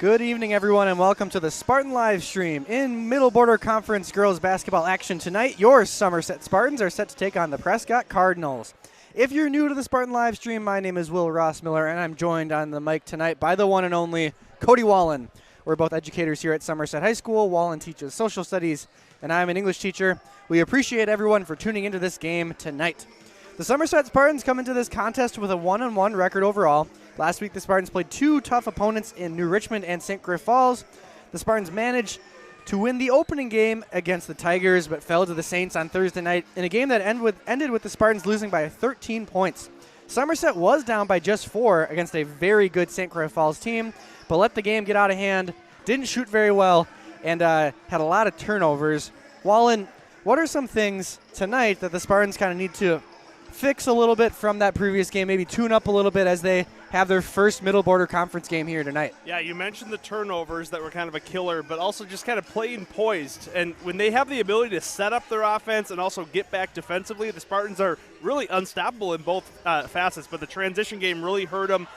Good evening, everyone, and welcome to the Spartan live stream. In Middle Border Conference girls basketball action tonight, your Somerset Spartans are set to take on the Prescott Cardinals. If you're new to the Spartan live stream, my name is Will Ross Miller, and I'm joined on the mic tonight by the one and only Cody Wallen. We're both educators here at Somerset High School. Wallen teaches social studies, and I'm an English teacher. We appreciate everyone for tuning into this game tonight. The Somerset Spartans come into this contest with a 1-1 record overall. Last week, the Spartans played two tough opponents in New Richmond and St. Griff Falls. The Spartans managed to win the opening game against the Tigers, but fell to the Saints on Thursday night in a game that ended with the Spartans losing by 13 points. Somerset was down by just 4 against a very good St. Griff Falls team, but let the game get out of hand, didn't shoot very well, and had a lot of turnovers. Wallen, what are some things tonight that the Spartans kind of need to fix a little bit from that previous game, maybe tune up a little bit as they have their first Middle Border Conference game here tonight? Yeah, you mentioned the turnovers that were kind of a killer, but also just kind of playing poised. And when they have the ability to set up their offense and also get back defensively, the Spartans are really unstoppable in both facets. But the transition game really hurt them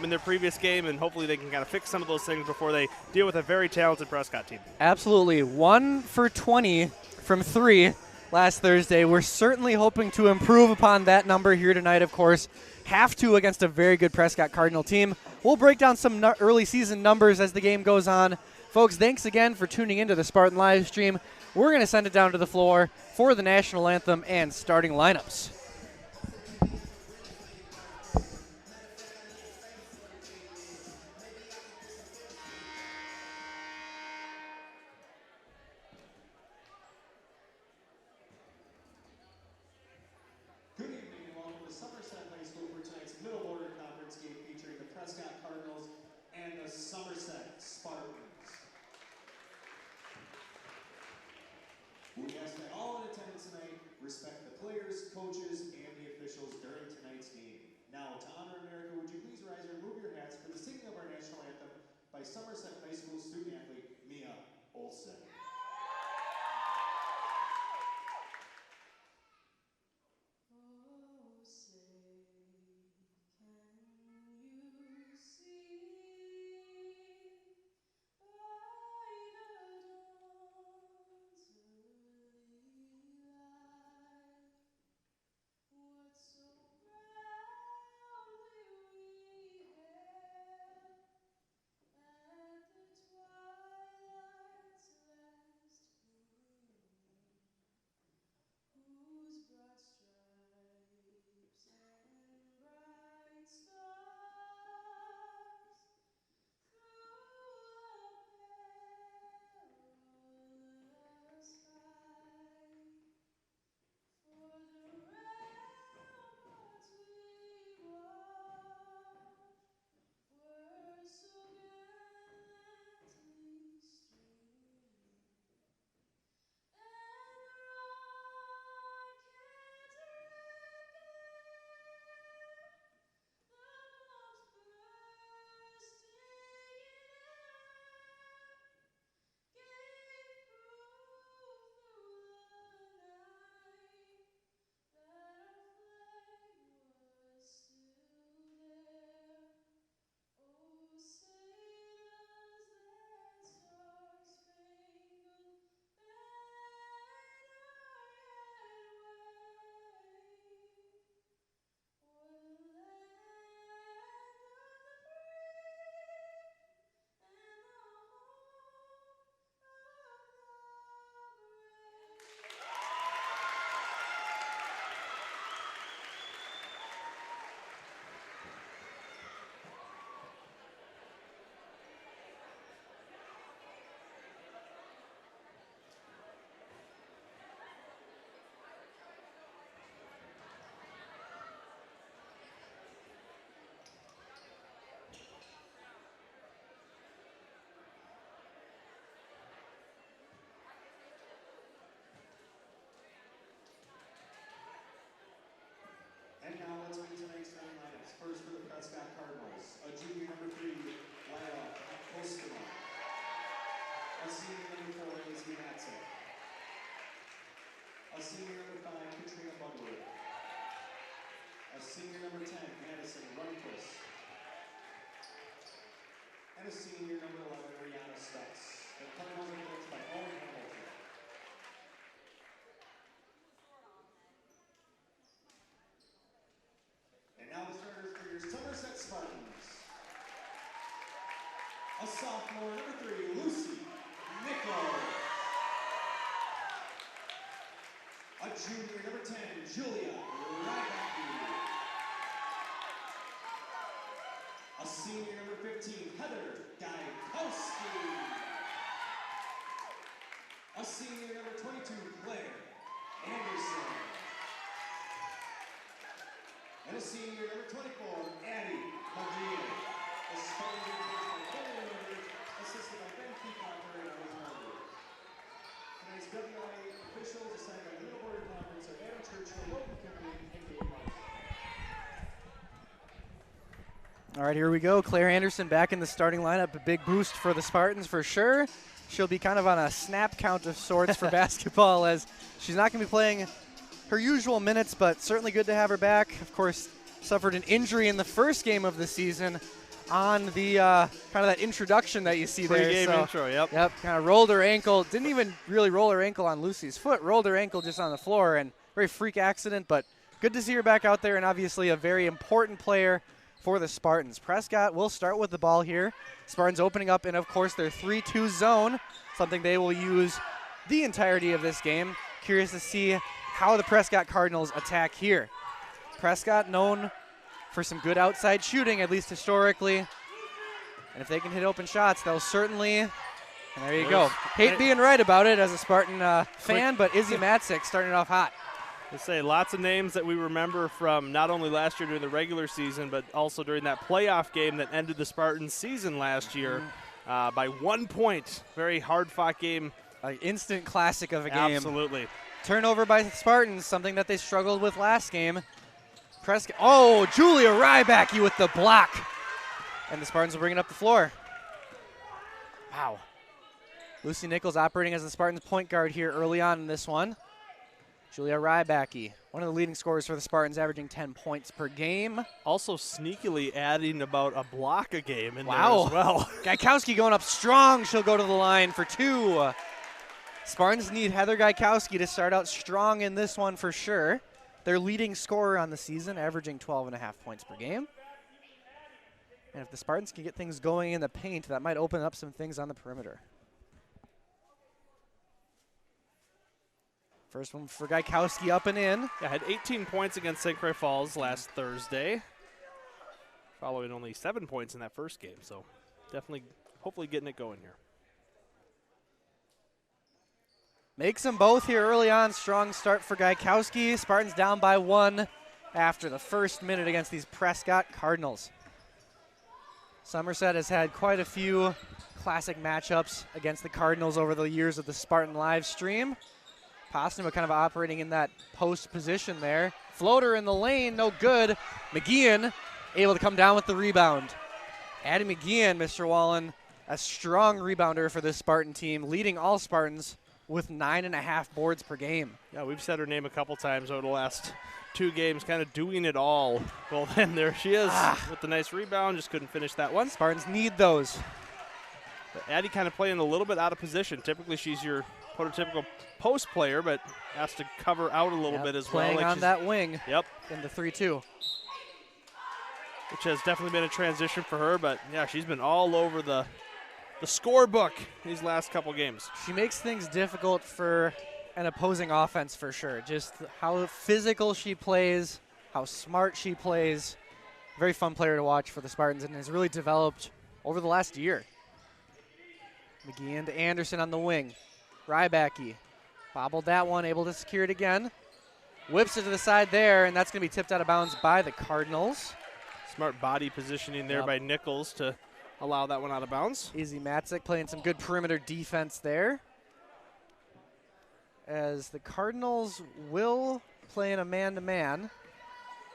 in their previous game, and hopefully they can kind of fix some of those things before they deal with a very talented Prescott team. Absolutely. 1 for 20 from 3 last Thursday. We're certainly hoping to improve upon that number here tonight, of course. Have to against a very good Prescott Cardinal team. We'll break down some early season numbers as the game goes on. Folks, thanks again for tuning into the Spartan live stream. We're going to send it down to the floor for the national anthem and starting lineups. Good evening and welcome to Somerset High School for tonight's Middle Border Conference game featuring the Prescott Cardinals and the Somerset Spartans. We ask that all in attendance tonight respect the players, coaches, A sophomore, number 3, Lucy Nichols. A junior, number 10, Julia Rybacki. A senior, number 15, Heather Gaikowski. A senior, number 22, Claire Anderson. And a senior, number 24, Addie McGee. The Spartans are coached by Kelly Lindbergh, assisted by Ben Peacocker and Ellie Harvey. Tonight's WIA officials assigned by the Middle Border Conference are Adam Churchill, Logan Kimberly, and Dave Marks. All right, here we go. Claire Anderson back in the starting lineup. A big boost for the Spartans for sure. She'll be kind of on a snap count of sorts for basketball, as she's not going to be playing her usual minutes, but certainly good to have her back. Of course, suffered an injury in the first game of the season on the kind of that introduction that you see there. Pre-game intro, yep. Yep, kind of rolled her ankle. Didn't even really roll her ankle on Lucy's foot. Rolled her ankle just on the floor, and very freak accident, but good to see her back out there, and obviously a very important player for the Spartans. Prescott will start with the ball here. Spartans opening up in, of course, their 3-2 zone, something they will use the entirety of this game. Curious to see how the Prescott Cardinals attack here. Prescott known for some good outside shooting, at least historically. And if they can hit open shots, they'll certainly, and there you go. Hate being right about it as a Spartan fan, but Izzy Matzik starting it off hot. I say lots of names that we remember from not only last year during the regular season, but also during that playoff game that ended the Spartans' season last year by 1 point. Very hard-fought game. An instant classic of a game. Absolutely. Turnover by the Spartans, something that they struggled with last game. Prescott, oh, Julia Rybacki with the block. And the Spartans will bring it up the floor. Wow. Lucy Nichols operating as the Spartans' point guard here early on in this one. Julia Rybacki, one of the leading scorers for the Spartans, averaging 10 points per game. Also sneakily adding about a block a game in there wow. as well. Gaikowski going up strong. She'll go to the line for 2. Spartans need Heather Gaikowski to start out strong in this one for sure. Their leading scorer on the season, averaging 12.5 points per game. And if the Spartans can get things going in the paint, that might open up some things on the perimeter. First one for Gaikowski up and in. Yeah, had 18 points against St. Croix Falls last Thursday, following only 7 points in that first game. So definitely, hopefully getting it going here. Makes them both here early on. Strong start for Gaikowski. Spartans down by 1 after the first minute against these Prescott Cardinals. Somerset has had quite a few classic matchups against the Cardinals over the years of the Spartan live stream. Posnema kind of operating in that post position there. Floater in the lane, no good. McGeehan able to come down with the rebound. Addie McGeehan, Mr. Wallen, a strong rebounder for this Spartan team, leading all Spartans with 9.5 boards per game. Yeah, we've said her name a couple times over the last 2 games, kind of doing it all. Well, then there she is with the nice rebound. Just couldn't finish that one. Spartans need those. But Addie kind of playing a little bit out of position. Typically, she's your prototypical post player, but has to cover out a little bit as well. Playing on that wing. Yep. In the 3-2. Which has definitely been a transition for her, but yeah, she's been all over the scorebook these last couple games. She makes things difficult for an opposing offense for sure. Just how physical she plays, how smart she plays. Very fun player to watch for the Spartans and has really developed over the last year. McGee to Anderson on the wing. Rybacki bobbled that one, able to secure it again. Whips it to the side there, and that's going to be tipped out of bounds by the Cardinals. Smart body positioning there by Nichols to allow that one out of bounds. Izzy Matzik playing some good perimeter defense there. As the Cardinals will play in a man-to-man,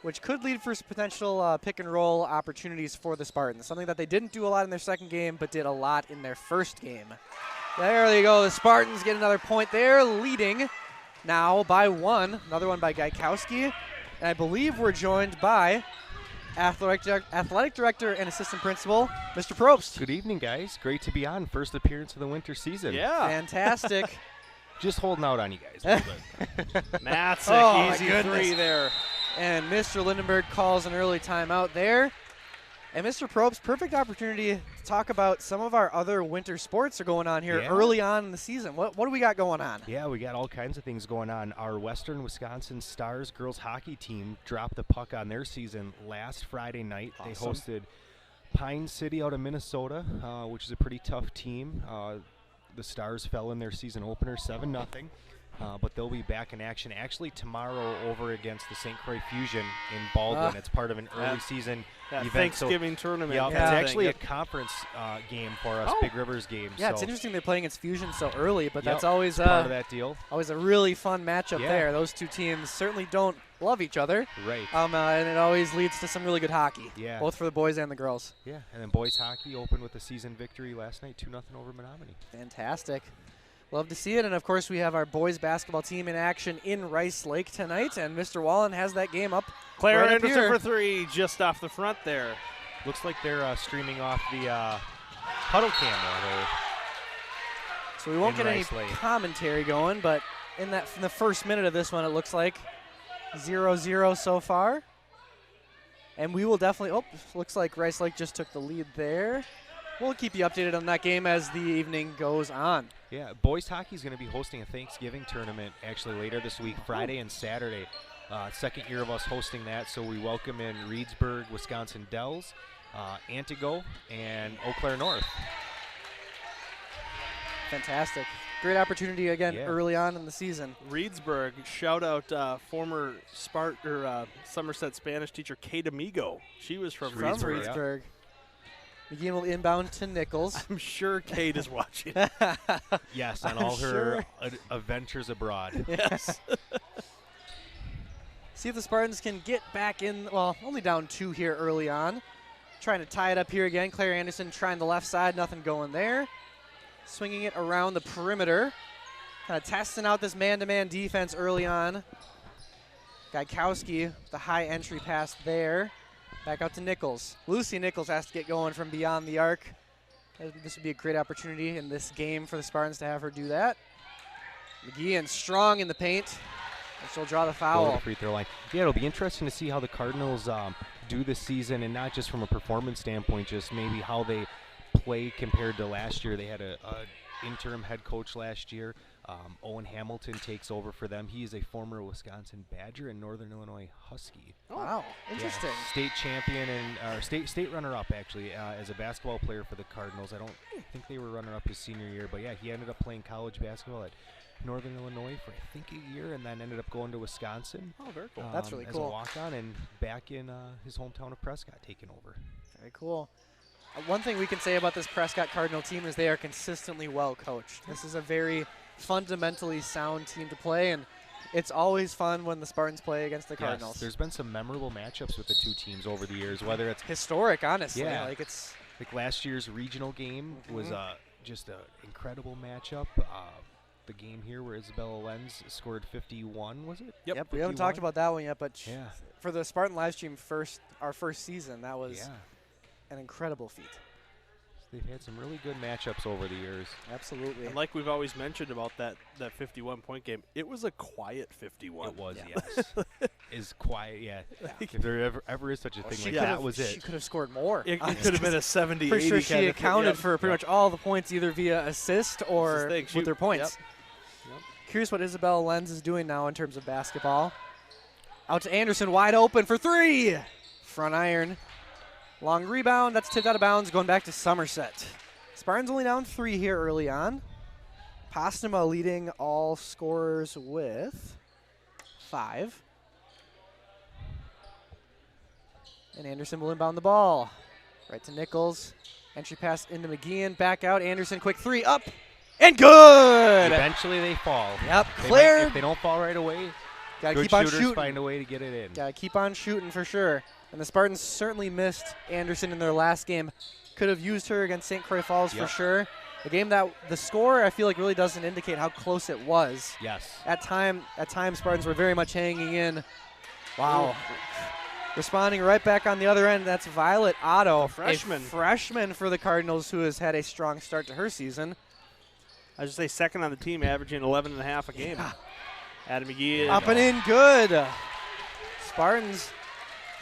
which could lead for some potential pick-and-roll opportunities for the Spartans, something that they didn't do a lot in their second game, but did a lot in their first game. There you go. The Spartans get another point there, leading now by 1. Another one by Gaikowski. And I believe we're joined by Athletic Director and Assistant Principal, Mr. Probst. Good evening, guys. Great to be on. First appearance of the winter season. Yeah. Fantastic. Just holding out on you guys. Matzik, easy 3 there. And Mr. Lindenberg calls an early timeout there. And Mr. Probst, perfect opportunity to talk about some of our other winter sports that are going on here early on in the season. What do we got going on? Yeah, we got all kinds of things going on. Our Western Wisconsin Stars girls hockey team dropped the puck on their season last Friday night. Awesome. They hosted Pine City out of Minnesota, which is a pretty tough team. The Stars fell in their season opener 7-0. But they'll be back in action actually tomorrow over against the St. Croix Fusion in Baldwin. It's part of an early season event. Thanksgiving tournament. Yeah, it's actually a conference game for us, Big Rivers game. Yeah, so it's interesting they're playing against Fusion so early, but that's always part of that deal. Always a really fun matchup there. Those two teams certainly don't love each other. Right. And it always leads to some really good hockey. Yeah. Both for the boys and the girls. Yeah, and then boys hockey opened with a season victory last night, 2-0 over Menominee. Fantastic. Love to see it. And, of course, we have our boys basketball team in action in Rice Lake tonight. And Mr. Wallen has that game up. Claire right Anderson here for 3, just off the front there. Looks like they're streaming off the huddle camera. So we won't get any commentary going, but in the first minute of this one, it looks like 0-0 so far. And we will definitely, looks like Rice Lake just took the lead there. We'll keep you updated on that game as the evening goes on. Yeah, boys hockey is going to be hosting a Thanksgiving tournament actually later this week, Friday and Saturday. Second year of us hosting that, so we welcome in Reedsburg, Wisconsin Dells, Antigo, and Eau Claire North. Fantastic. Great opportunity again early on in the season. Reedsburg, shout out former Somerset Spanish teacher Kate Amigo. She was from Reedsburg. McGee will inbound to Nichols. I'm sure Kate is watching. Yes, on all her adventures abroad. Yes. See if the Spartans can get back in. Well, only down 2 here early on. Trying to tie it up here again. Claire Anderson trying the left side. Nothing going there. Swinging it around the perimeter. Kind of testing out this man-to-man defense early on. Gaikowski, the high entry pass there. Back out to Nichols. Lucy Nichols has to get going from beyond the arc. This would be a great opportunity in this game for the Spartans to have her do that. McGee strong in the paint. And she'll draw the foul. Go to the free throw line. Yeah, it'll be interesting to see how the Cardinals do this season, and not just from a performance standpoint, just maybe how they play compared to last year. They had a interim head coach last year. Owen Hamilton takes over for them. He is a former Wisconsin Badger and Northern Illinois Husky. Oh, wow, interesting. Yeah, state champion and state runner-up actually as a basketball player for the Cardinals. I don't think they were runner-up his senior year, but yeah, he ended up playing college basketball at Northern Illinois for I think a year, and then ended up going to Wisconsin. Oh, very cool. That's really cool. As a walk-on, and back in his hometown of Prescott, taking over. Very cool. One thing we can say about this Prescott Cardinal team is they are consistently well coached. This is a very fundamentally sound team to play, and it's always fun when the Spartans play against the Cardinals. Yes, there's been some memorable matchups with the two teams over the years, whether it's historic, honestly. Yeah, like it's like last year's regional game was just an incredible matchup. The game here where Isabella Lenz scored 51, was it? Yep. We haven't talked about that one yet, but for the Spartan live stream our first season, that was an incredible feat. They've had some really good matchups over the years. Absolutely. And like we've always mentioned about that 51-point game, it was a quiet 51. It was, yes. Is quiet, If there ever is such a thing, that was it. She could have scored more. It could have been a 70-80. Pretty sure she accounted for pretty much all the points, either via assist or with her points. Curious what Isabella Lenz is doing now in terms of basketball. Out to Anderson, wide open for 3. Front iron. Long rebound, that's tipped out of bounds, going back to Somerset. Spartans only down 3 here early on. Postuma leading all scorers with 5. And Anderson will inbound the ball. Right to Nichols. Entry pass into McGeehan, back out. Anderson, quick 3, up, and good! Eventually they fall. Yep, Claire. If they don't fall right away, gotta good keep on shooters shooting. Find a way to get it in. Gotta keep on shooting for sure. And the Spartans certainly missed Anderson in their last game. Could have used her against St. Croix Falls for sure. A game that the score I feel like really doesn't indicate how close it was. Yes. At times Spartans were very much hanging in. Wow. Responding right back on the other end, that's Violet Otto, a freshman for the Cardinals, who has had a strong start to her season. I should say second on the team, averaging 11.5 a game. Adam McGee up and in, good. Spartans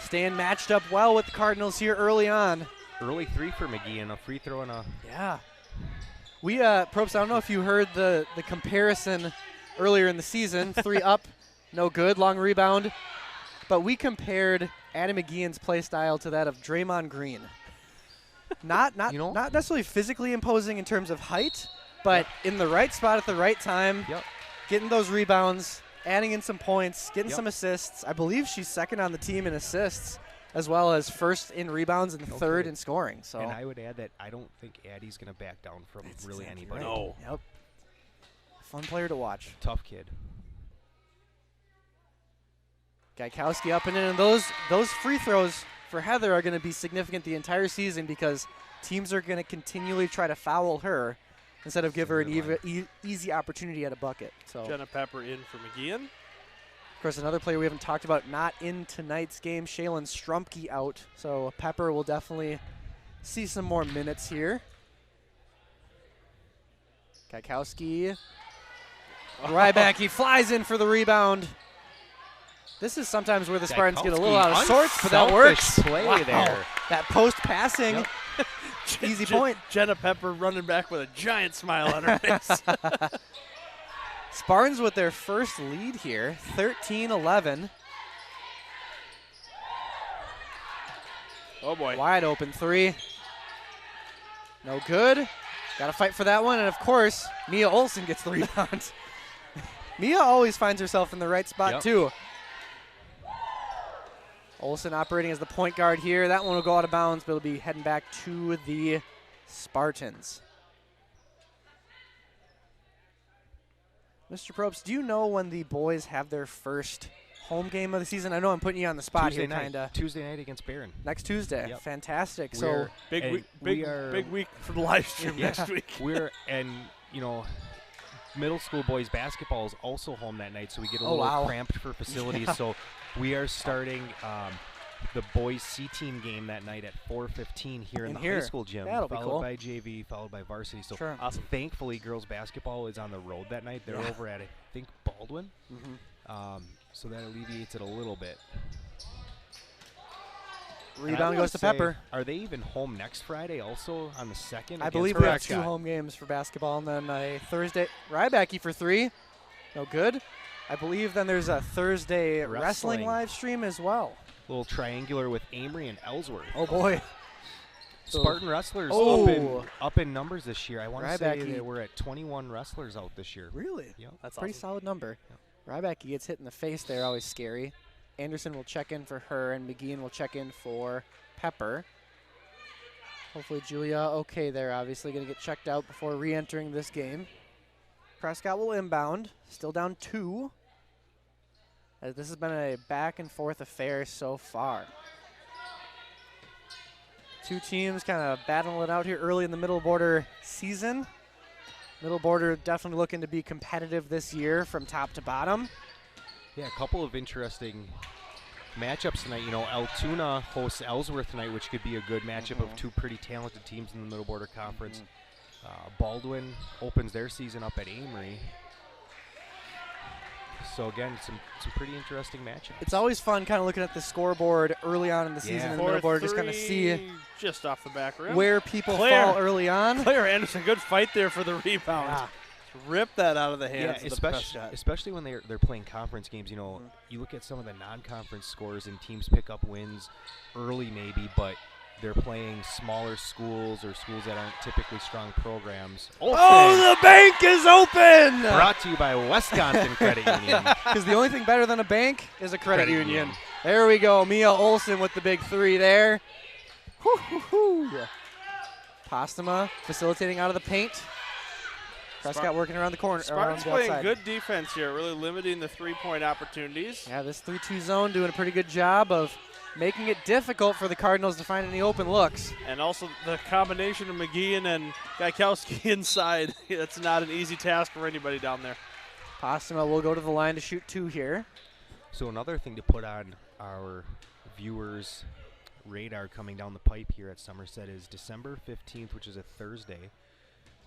staying matched up well with the Cardinals here early on. Early 3 for McGee and a free throw and a. Yeah. We, Probst, I don't know if you heard the comparison earlier in the season. 3 up, no good, long rebound. But we compared Adam McGeehan's play style to that of Draymond Green. Not necessarily physically imposing in terms of height, but in the right spot at the right time, getting those rebounds, adding in some points, getting some assists. I believe she's second on the team in assists, as well as first in rebounds and third in scoring. So, and I would add that I don't think Addie's going to back down from really anybody. Right. No. Yep. Fun player to watch. Tough kid. Gaikowski up and in, and those free throws for Heather are going to be significant the entire season because teams are going to continually try to foul her instead of give her an easy opportunity at a bucket. So Jenna Pepper in for McGeehan. Of course, another player we haven't talked about not in tonight's game, Shaylin Strumpke out. So Pepper will definitely see some more minutes here. Gaikowski. Ryback, he flies in for the rebound. This is sometimes where the Spartans get a little out of sorts, but that works. Play there. That post passing, easy point. Jenna Pepper running back with a giant smile on her face. Spartans with their first lead here, 13-11. Oh, boy. Wide open 3. No good. Got to fight for that one. And, of course, Mia Olsen gets the rebound. Mia always finds herself in the right spot, too. Olsen operating as the point guard here. That one will go out of bounds, but it'll be heading back to the Spartans. Mr. Probst, do you know when the boys have their first home game of the season? I know I'm putting you on the spot Tuesday here, night. kind of. Tuesday night against Barron. Next Tuesday. Yep. Fantastic. We're so big week for the live stream next week. Middle school boys basketball is also home that night, so we get a little cramped for facilities. So we are starting the boys C-team game that night at 4:15 here in the high school gym, followed by JV, followed by varsity. So awesome. Thankfully, girls basketball is on the road that night. They're over at, I think, Baldwin. So that alleviates it a little bit. Rebound goes to Pepper. Are they even home next Friday also on the 2nd? I believe we have 2 home games for basketball, and then a Thursday. Rybacky for 3. No good. I believe then there's a Thursday wrestling live stream as well. Little triangular with Amory and Ellsworth. Oh, boy. Spartan wrestlers up in numbers this year. I want to say that we're at 21 wrestlers out this year. Really? Yep. That's a pretty solid number. Yep. Rybacky gets hit in the face there, always scary. Anderson will check in for her, and McGeehan will check in for Pepper. Hopefully Julia okay there, obviously going to get checked out before re-entering this game. Prescott will inbound, still down 2. As this has been a back-and-forth affair so far. 2 teams kind of battling it out here early in the middle border season. Middle border definitely looking to be competitive this year from top to bottom. Yeah, a couple of interesting matchups tonight. You know, Altoona hosts Ellsworth tonight, which could be a good matchup of 2 pretty talented teams in the Middle Border Conference. Baldwin opens their season up at Amory. So, again, some pretty interesting matchups. It's always fun kind of looking at the scoreboard early on in the season in the middle border, just kind of see just off the back rim where people fall early on. Claire Anderson, good fight there for the rebound. Yeah. Rip that out of the hands of the Prescott. Especially when they're playing conference games. You know, you look at some of the non-conference scores and teams pick up wins early maybe, but they're playing smaller schools or schools that aren't typically strong programs. Oh, the bank is open! Brought to you by Wisconsin Credit Union. Because the only thing better than a bank is a credit union. There we go. Mia Olsen with the big 3 there. Postema facilitating out of the paint. Prescott working around the corner. Spartans playing good defense here, really limiting the 3-point opportunities. Yeah, this 3-2 zone doing a pretty good job of making it difficult for the Cardinals to find any open looks. And also the combination of McGeehan and Gaikowski inside. That's not an easy task for anybody down there. Postema will go to the line to shoot 2 here. So another thing to put on our viewers' radar coming down the pipe here at Somerset is December 15th, which is a Thursday.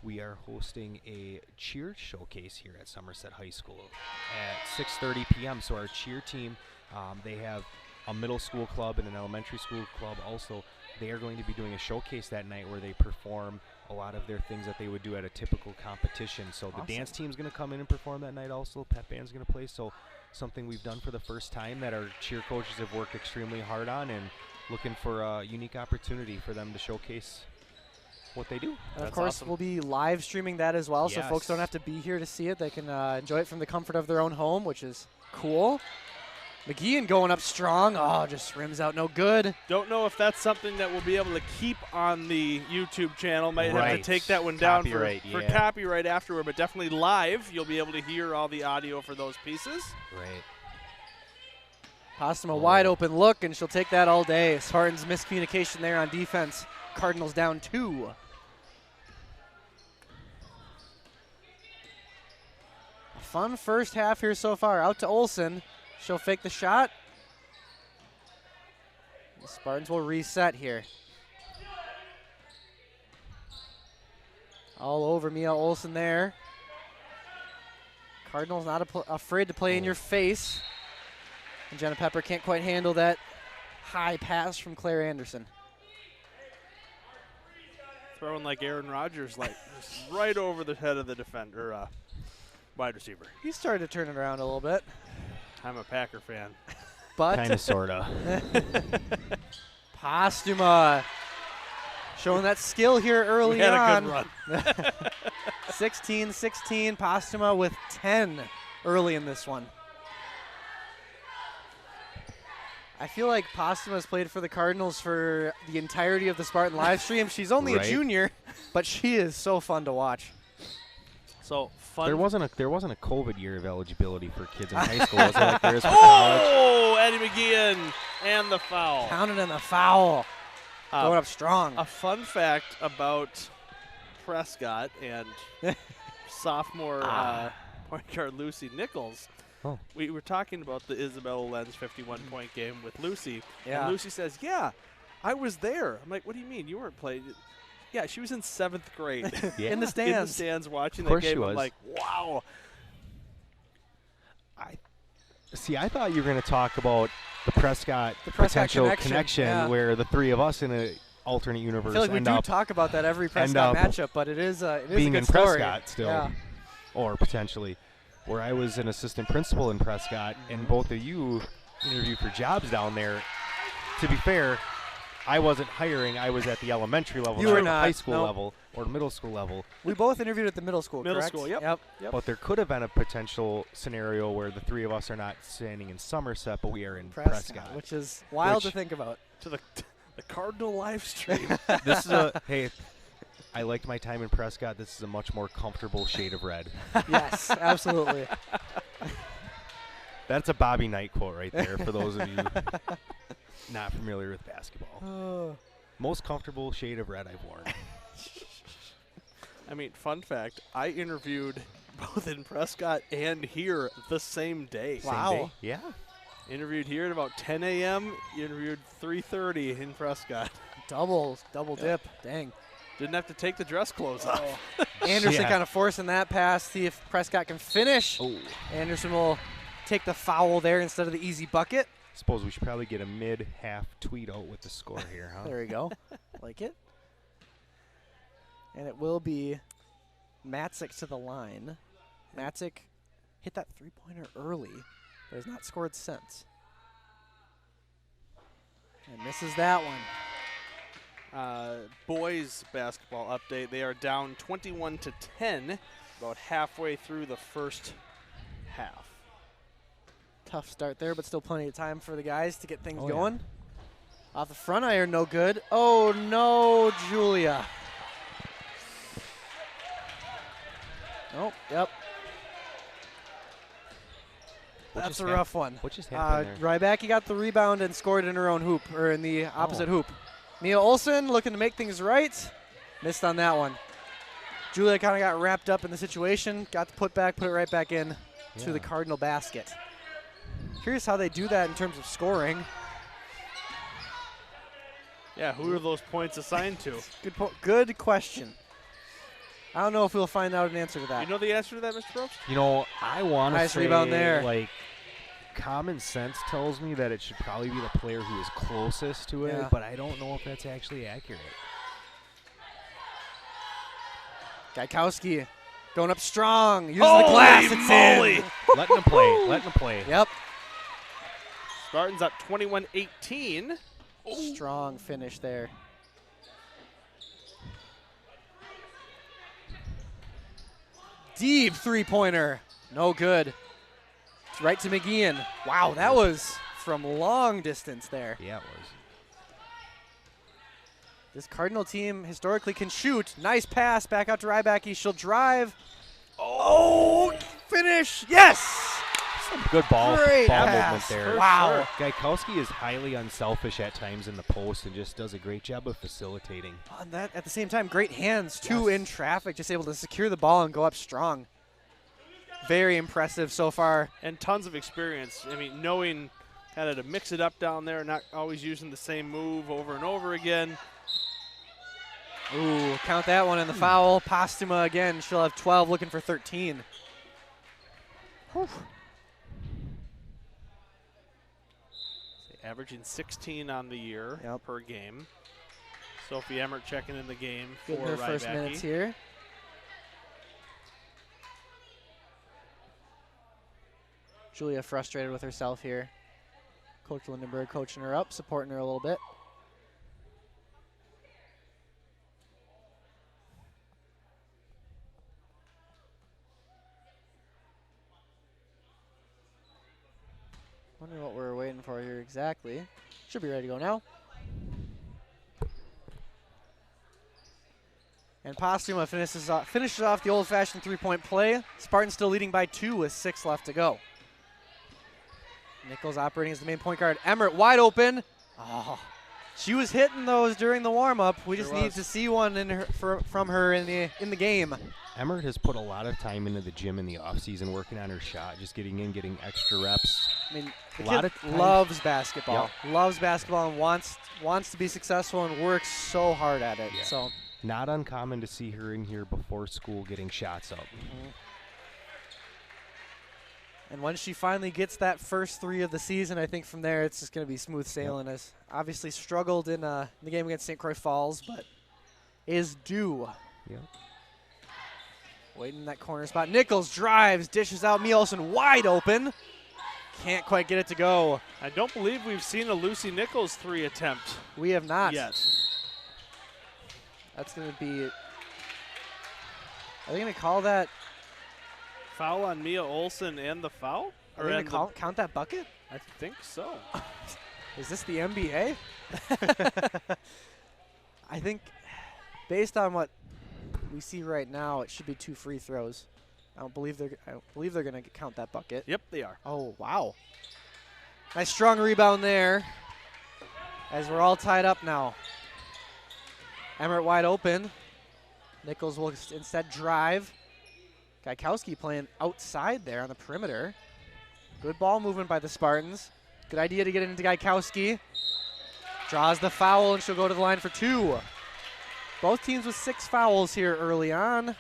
We are hosting a cheer showcase here at Somerset High School at 6:30 p.m. So our cheer team, they have a middle school club and an elementary school club also. They are going to be doing a showcase that night where they perform a lot of their things that they would do at a typical competition. So Awesome. the dance team's going to come in and perform that night also. Pep band's going to play. So something we've done for the first time that our cheer coaches have worked extremely hard on, and looking for a unique opportunity for them to showcase what they do. And of That's course, awesome. we'll be live streaming that as well, so folks Yes. don't have to be here to see it. They can enjoy it from the comfort of their own home, which is cool. McGeehan going up strong. Oh, just rims out no good. Don't know if that's something that we'll be able to keep on the YouTube channel. Might have to Right. take that one down for Copyright, yeah. copyright afterward, but definitely live. You'll be able to hear all the audio for those pieces. Right. Postuma wide open look, and she'll take that all day. Spartans miscommunication there on defense. Cardinals down 2. A fun first half here so far. Out to Olsen. She'll fake the shot. The Spartans will reset here. All over Mia Olsen there. Cardinals not afraid to play in your face. And Jenna Pepper can't quite handle that high pass from Claire Anderson. Throwing like Aaron Rodgers, like just right over the head of the defender, wide receiver. He started to turn it around a little bit. I'm a Packer fan. But Kind of, sort of. Postuma showing that skill here early We had on. a good run. 16-16, Postuma with 10 early in this one. I feel like Postuma's played for the Cardinals for the entirety of the Spartan live stream. She's only a Right. junior, but she is so fun to watch. So fun. There wasn't a COVID year of eligibility for kids in high school, was it, like there is for college? Oh, Eddie McGeehan and the foul. Counted in the foul. Going up strong. A fun fact about Prescott and sophomore point guard Lucy Nichols. Oh. We were talking about the Isabella Lenz 51-point game with Lucy. Yeah. And Lucy says, yeah, I was there. I'm like, what do you mean? You weren't playing? Yeah, she was in 7th grade. Yeah. In the In the stands. stands watching Of that course she game. I'm was. like, wow. I thought you were going to talk about the Prescott Prescott potential connection, yeah. where the three of us in an alternate I universe feel like we end do up talk about that every Prescott matchup, but it is a being good in story. Prescott still, Yeah. or potentially, where I was an assistant principal in Prescott, and both of you interviewed for jobs down there. To be fair, I wasn't hiring. I was at the elementary level, You not were at the not, high school no. level or middle school level. We both interviewed at the middle school, Middle correct? school, yep. Yep. But there could have been a potential scenario where the three of us are not standing in Somerset, but we are in Prescott. Which is wild Which- to think about. To the Cardinal live stream. This is a hey. I liked my time in Prescott. This is a much more comfortable shade of red. Yes, absolutely. That's a Bobby Knight quote right there for those of you not familiar with basketball. Oh. Most comfortable shade of red I've worn. I mean, fun fact, I interviewed both in Prescott and here the same day. Wow. Same day? Yeah. Interviewed here at about 10 a.m., interviewed 3:30 in Prescott. Double dip. Dang. Didn't have to take the dress clothes off. Anderson Yeah. kind of forcing that pass. See if Prescott can finish. Oh. Anderson will take the foul there instead of the easy bucket. Suppose we should probably get a mid-half tweet out with the score here, huh? There we go. Like it. And it will be Matzik to the line. Matzik hit that three-pointer early, but has not scored since. And misses that one. Boys basketball update. They are down 21-10, about halfway through the first half. Tough start there, but still plenty of time for the guys to get things Oh, yeah. going. Off the front iron, no good. Oh, no, Julia. Oh, yep. What That's just a hap- rough one. What just happened there? Rybacki got the rebound and scored in her own hoop, or in the opposite hoop. Mia Olsen looking to make things right. Missed on that one. Julia kind of got wrapped up in the situation, got the put it right back in to Yeah. the Cardinal basket. Curious how they do that in terms of scoring. Yeah, who are those points assigned to? Good question. I don't know if we'll find out an answer to that. You know the answer to that, Mr. Probst? You know, I want to Nice say rebound there. like Common sense tells me that it should probably be the player who is closest to it, Yeah. but I don't know if that's actually accurate. Gaikowski going up strong. Using the glass. It's in. Letting him play. Letting him play. Yep. Spartans up 21-18. Strong finish there. Deep three-pointer. No good. It's right to McGeehan. Wow, that was from long distance there. Yeah, it was. This Cardinal team historically can shoot. Nice pass back out to Rybacki. She'll drive. Oh, finish. Yes. Some good ball Great movement pass. there. Wow. Gaikowski is highly unselfish at times in the post and just does a great job of facilitating. And that at the same time, great hands too Yes. in traffic, just able to secure the ball and go up strong. Very impressive so far. And tons of experience. I mean, knowing kind of to mix it up down there, not always using the same move over and over again. Ooh, count that one in the foul. Postuma again, she'll have 12, looking for 13. Whew. Averaging 16 on the year Yep. per game. Sophie Emmert checking in the game for Getting her first Rybacki. minutes here. Julia frustrated with herself here. Coach Lindenberg coaching her up, supporting her a little bit. Wonder what we're waiting for here exactly. Should be ready to go now. And Postuma finishes off the old-fashioned three-point play. Spartans still leading by 2 with 6 left to go. Nichols operating as the main point guard. Emmert wide open. Oh, she was hitting those during the warm-up. We just need to see one from her in the game. Emmert has put a lot of time into the gym in the offseason, working on her shot, just getting in, getting extra reps. I mean, the A lot kid of times- loves basketball. Loves basketball and wants to be successful and works so hard at it. Yeah. So. Not uncommon to see her in here before school getting shots up. And once she finally gets that first 3 of the season, I think from there it's just going to be smooth sailing. As obviously struggled in the game against St. Croix Falls, but is due. Yeah. Waiting in that corner spot. Nichols drives, dishes out. Mia Olsen wide open. Can't quite get it to go. I don't believe we've seen a Lucy Nichols 3 attempt We have not. yet. That's going to be. Are they going to call that? Foul on Mia Olsen and the foul? Are they going and to count that bucket? I think so. Is this the NBA? I think, based on what we see right now, it should be 2 free throws. I don't believe they're going to count that bucket. Yep, they are. Oh, wow. Nice strong rebound there. As we're all tied up now. Emmert wide open. Nichols will instead drive. Gaikowski playing outside there on the perimeter. Good ball movement by the Spartans. Good idea to get it into Gaikowski. Draws the foul, and she'll go to the line for 2. Both teams with 6 fouls here early on.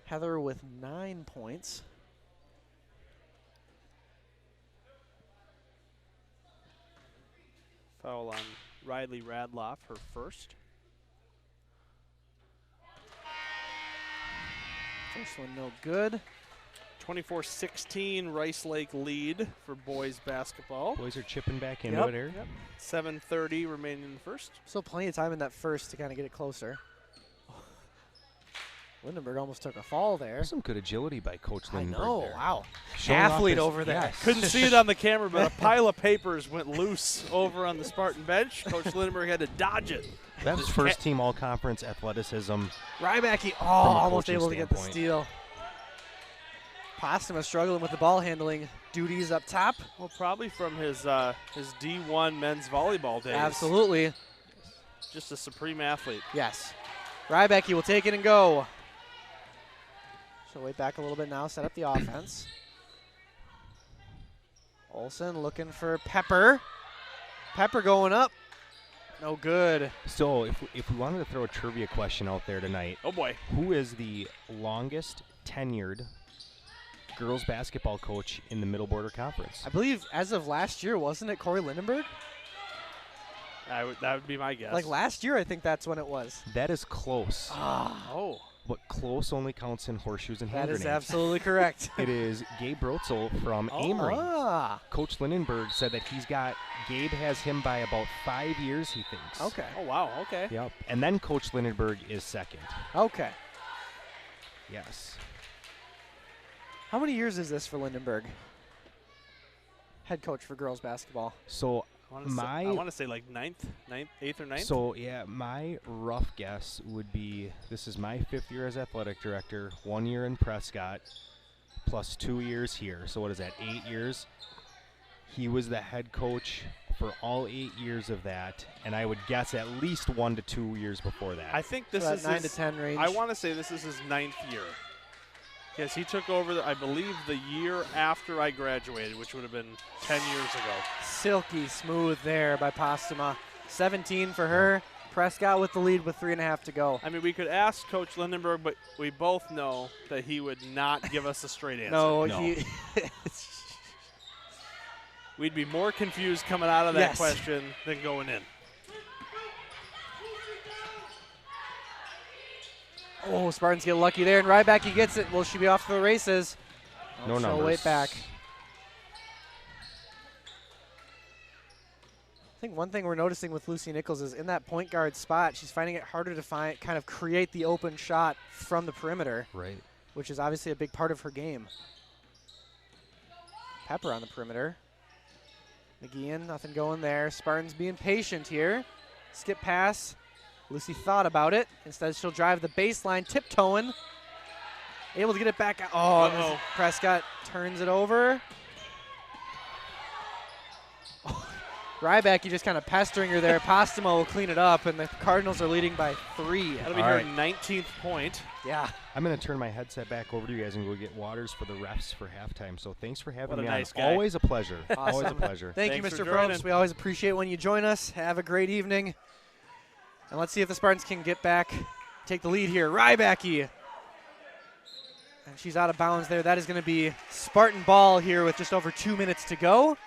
Heather with 9 points. Foul on Riley Radloff, her first. First one no good. 24-16 Rice Lake lead for boys basketball. Boys are chipping back into Yep. it here. 7:30 remaining in the first. Still plenty of time in that first to kind of get it closer. Lindenberg almost took a fall there. Some good agility by Coach I Lindenberg know, there. wow. Showing off Athlete his- over there. yes. Couldn't see it on the camera, but a pile of papers went loose over on the Spartan bench. Coach Lindenberg had to dodge it. That's first team all-conference athleticism. Rybacki, a almost coaching able to get the standpoint. steal. Postuma struggling with the ball handling duties up top. Well, probably from his D1 men's volleyball days. Absolutely, Just a supreme athlete. yes. Rybacki will take it and go. She'll wait back a little bit now, set up the offense. Olsen looking for Pepper. Pepper going up. No good. So if we wanted to throw a trivia question out there tonight, Oh boy. who is the longest tenured girls basketball coach in the Middle Border Conference. I believe as of last year, wasn't it Corey Lindenberg? That would be my guess. Like last year, I think that's when it was. That is close. Oh. But close only counts in horseshoes and hand That is grenades. absolutely correct. It is Gabe Brotzel from Amory. Coach Lindenberg said that Gabe has him by about 5 years, he thinks. Okay. Oh, wow. Okay. Yep. And then Coach Lindenberg is second. Okay. Yes. How many years is this for Lindenberg? Head coach for girls basketball. So I want to say like 8th or 9th. So, yeah, my rough guess would be this is my 5th year as athletic director, 1 year in Prescott, plus 2 years here. So what is that, 8 years? He was the head coach for all 8 years of that, and I would guess at least 1 to 2 years before that. I think this So is 9 to 10 range. I want to say this is his 9th year. Yes, he took over, I believe, the year after I graduated, which would have been 10 years ago. Silky smooth there by Postuma. 17 for her. Prescott with the lead with 3.5 to go. I mean, we could ask Coach Lindenberg, but we both know that he would not give us a straight answer. No, No. he. We'd be more confused coming out of that Yes. question than going in. Oh, Spartans get lucky there, and Ryback, he gets it. Will she be off to the races? No she'll numbers. wait back. I think one thing we're noticing with Lucy Nichols is in that point guard spot, she's finding it harder to kind of create the open shot from the perimeter, Right. which is obviously a big part of her game. Pepper on the perimeter. McGeehan, nothing going there. Spartans being patient here. Skip pass. Lucy thought about it. Instead, she'll drive the baseline, tiptoeing. Able to get it back out. Oh, and Uh-oh. Prescott turns it over. Ryback, you just kind of pestering her there. Postuma will clean it up, and the Cardinals are leading by 3. That'll be All her right. 19th point. Yeah. I'm going to turn my headset back over to you guys and go get waters for the refs for halftime. So thanks for having What a me nice on. guy. Always a pleasure. Always a Awesome. pleasure. Thank you, Thanks Mr. for Probst. joining. We always appreciate when you join us. Have a great evening. And let's see if the Spartans can get back, take the lead here. Rybacky. And she's out of bounds there. That is going to be Spartan ball here with just over 2 minutes to go.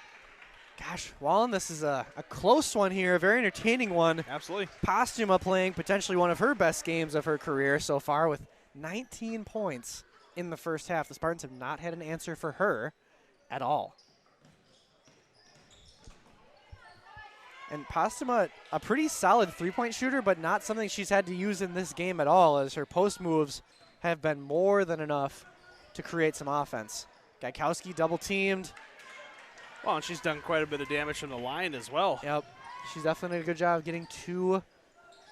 Gosh, Wallen, this is a close one here, a very entertaining one. Absolutely. Postuma playing potentially one of her best games of her career so far with 19 points in the first half. The Spartans have not had an answer for her at all. And Postuma, a pretty solid three-point shooter, but not something she's had to use in this game at all, as her post moves have been more than enough to create some offense. Gaikowski double-teamed. Well, and she's done quite a bit of damage from the line as well. Yep. She's definitely done a good job of getting to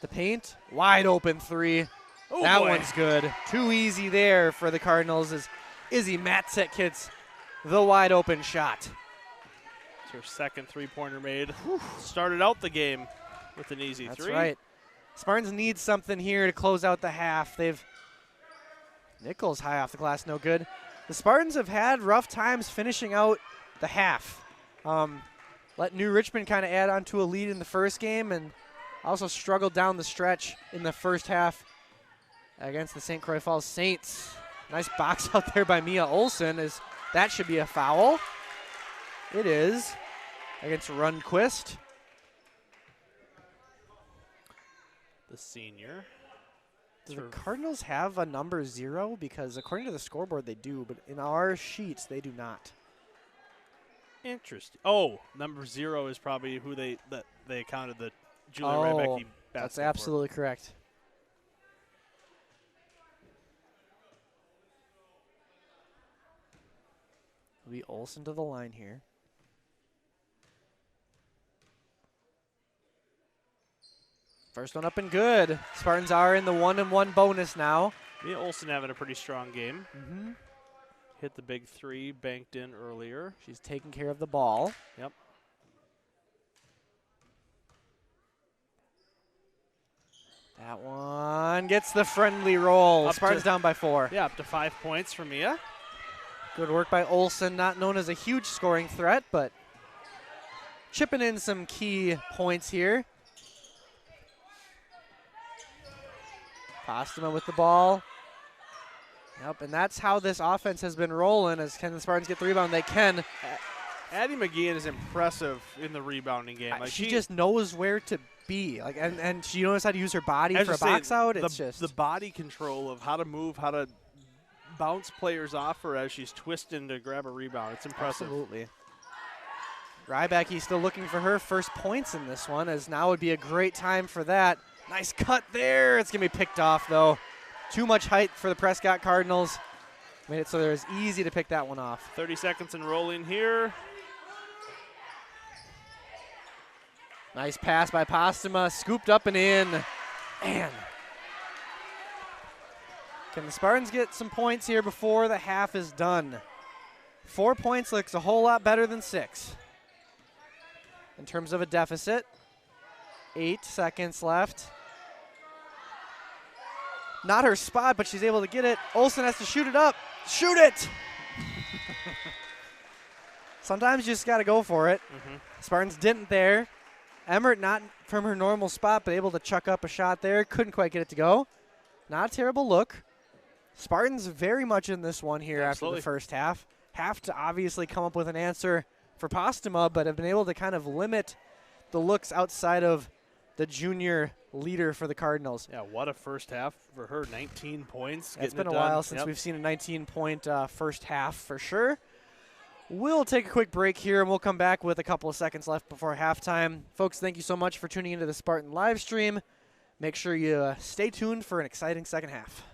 the paint. Wide open three. Oh, that boy. one's good. Too easy there for the Cardinals as Izzy Matzek hits the wide open shot. It's her second three-pointer made. Started out the game with an easy That's three. right. Spartans need something here to close out the half. Nichols high off the glass, no good. The Spartans have had rough times finishing out the half. Let New Richmond kind of add on to a lead in the first game and also struggled down the stretch in the first half against the St. Croix Falls Saints. Nice box out there by Mia Olsen. That should be a foul. It is against Rundquist. The senior. Do the Cardinals have a number 0? Because according to the scoreboard, they do, but in our sheets, they do not. Interesting. Oh, number 0 is probably who they counted the Julia Rybecki basket. That's absolutely correct. It'll be Olsen to the line here. First one up and good. Spartans are in the 1-and-1 bonus now. Mia Olsen having a pretty strong game. Mm-hmm. Hit the big three, banked in earlier. She's taking care of the ball. Yep. That one gets the friendly roll. Up Spartans to- down by 4. Yeah, up to 5 points for Mia. Good work by Olsen, not known as a huge scoring threat, but chipping in some key points here. Postuma with the ball. Yep, and that's how this offense has been rolling. As can the Spartans get the rebound? They can. Addie McGeehan is impressive in the rebounding game. Like She just knows where to be, like, and she knows how to use her body for a box out. It's just the body control of how to move, how to bounce players off her as she's twisting to grab a rebound. It's impressive. Absolutely. Rybacke still looking for her first points in this one, as now would be a great time for that. Nice cut there. It's going to be picked off, though. Too much height for the Prescott Cardinals. Made it so it was easy to pick that one off. 30 seconds and rolling here. Nice pass by Postuma. Scooped up and in. Man. Can the Spartans get some points here before the half is done? 4 points looks a whole lot better than 6. In terms of a deficit, 8 seconds left. Not her spot, but she's able to get it. Olsen has to shoot it up. Shoot it! Sometimes you just got to go for it. Spartans didn't there. Emmert not from her normal spot, but able to chuck up a shot there. Couldn't quite get it to go. Not a terrible look. Spartans very much in this one here Absolutely. after the first half. Have to obviously come up with an answer for Postuma, but have been able to kind of limit the looks outside of the junior leader for the Cardinals. Yeah, what a first half for her. 19 points. It's getting been it a while done. since we've seen a 19-point first half for sure. We'll take a quick break here, and we'll come back with a couple of seconds left before halftime. Folks, thank you so much for tuning into the Spartan live stream. Make sure you stay tuned for an exciting second half.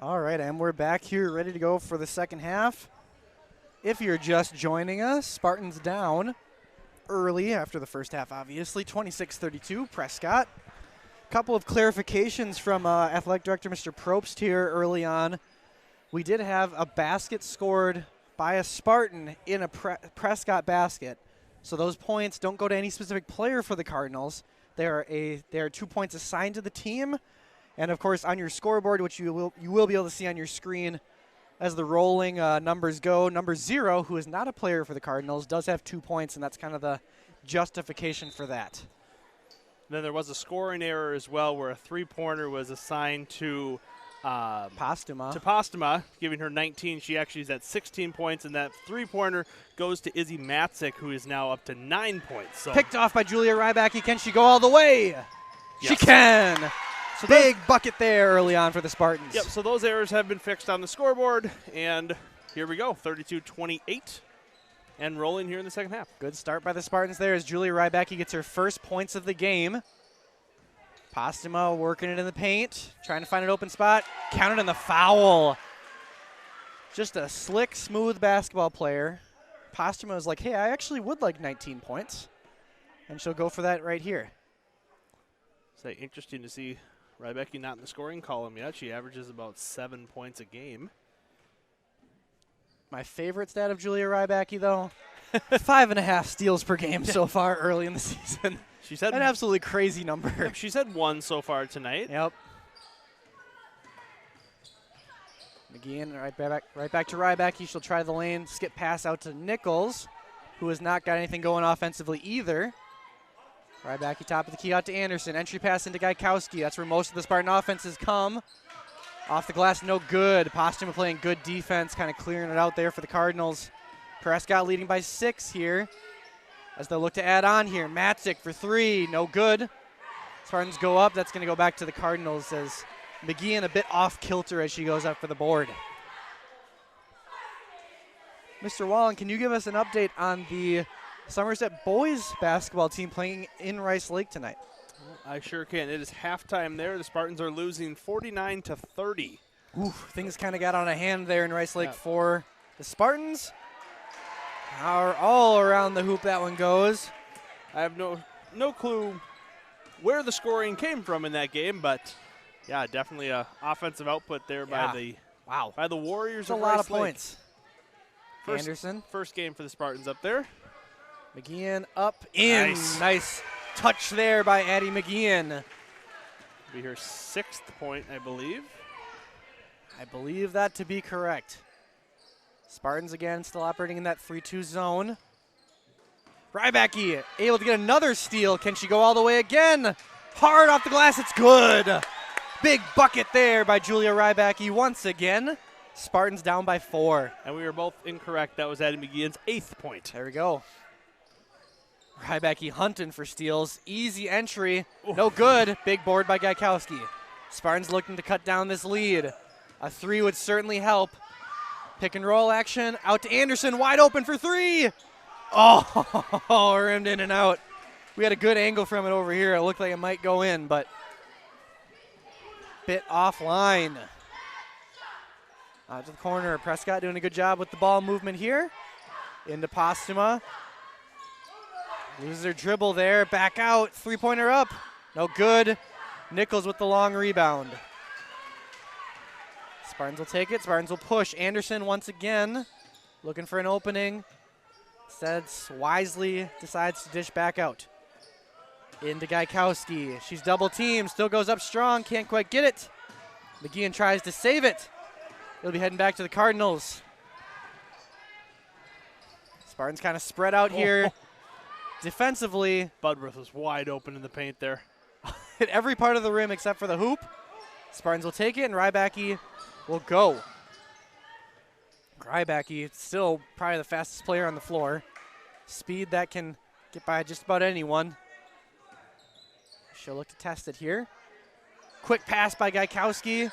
All right, and we're back here ready to go for the second half. If you're just joining us, Spartans down early after the first half, obviously, 26-32, Prescott. Couple of clarifications from Athletic Director Mr. Probst here early on. We did have a basket scored by a Spartan in a Prescott basket. So those points don't go to any specific player for the Cardinals. There are 2 points assigned to the team. And, of course, on your scoreboard, which you will be able to see on your screen as the rolling numbers go, number 0, who is not a player for the Cardinals, does have 2 points, and that's kind of the justification for that. Then there was a scoring error as well where a three-pointer was assigned to Postuma, giving her 19. She actually is at 16 points, and that three-pointer goes to Izzy Matzik, who is now up to 9 points. So picked off by Julia Rybacki. Can she go all the way? Yes. She can. So big bucket there early on for the Spartans. Yep, so those errors have been fixed on the scoreboard, and here we go, 32-28, and rolling here in the second half. Good start by the Spartans there as Julia Rybacki gets her first points of the game. Postuma working it in the paint, trying to find an open spot. Counted in the foul. Just a slick, smooth basketball player. Postuma was like, hey, I actually would like 19 points. And she'll go for that right here. So interesting to see Rybacki not in the scoring column yet. She averages about 7 points a game. My favorite stat of Julia Rybacki, though, 5.5 steals per game so far early in the season. She's had an absolutely crazy number. She's had 1 so far tonight. Yep. McGeehan right back to Rybacki. She'll try the lane, skip pass out to Nichols, who has not got anything going offensively either. Rybacki top of the key out to Anderson. Entry pass into Gaikowski. That's where most of the Spartan offenses come. Off the glass, no good. Postuma playing good defense, kind of clearing it out there for the Cardinals. Prescott leading by 6 here as they'll look to add on here. Matzik for 3, no good. Spartans go up. That's going to go back to the Cardinals as McGeehan a bit off kilter as she goes up for the board. Mr. Wallen, can you give us an update on the Somerset boys basketball team playing in Rice Lake tonight? I sure can. It is halftime there. The Spartans are losing 49-30. Oof, things kind of got out of hand there in Rice Lake for the Spartans. Are all around the hoop that one goes. I have no clue where the scoring came from in that game, but yeah, definitely a offensive output there by the Warriors. That's of a lot Rice of Lake. points. Anderson. First game for the Spartans up there. McGeehan up in. Nice touch there by Addie McGeehan. Be her 6th point, I believe. I believe that to be correct. Spartans again still operating in that 3-2 zone. Rybacki able to get another steal. Can she go all the way again? Hard off the glass. It's good. Big bucket there by Julia Rybacki once again. Spartans down by 4. And we were both incorrect. That was Addie McGeehan's 8th point. There we go. Rybacki hunting for steals. Easy entry. No good. Big board by Gaikowski. Spartans looking to cut down this lead. A 3 would certainly help. Pick and roll action. Out to Anderson. Wide open for 3. Oh, rimmed in and out. We had a good angle from it over here. It looked like it might go in, but bit offline. Out to the corner. Prescott doing a good job with the ball movement here. Into Postuma. Loses her dribble there. Back out. 3-pointer up. No good. Nichols with the long rebound. Spartans will take it. Spartans will push. Anderson once again looking for an opening. Seds wisely decides to dish back out. Into Gaikowski. She's double teamed. Still goes up strong. Can't quite get it. McGeehan tries to save it. He'll be heading back to the Cardinals. Spartans kind of spread out here. Defensively. Budworth was wide open in the paint there. Hit every part of the rim except for the hoop. Spartans will take it, and Rybacki will go. Rybacki, still probably the fastest player on the floor. Speed that can get by just about anyone. She'll look to test it here. Quick pass by Gaikowski.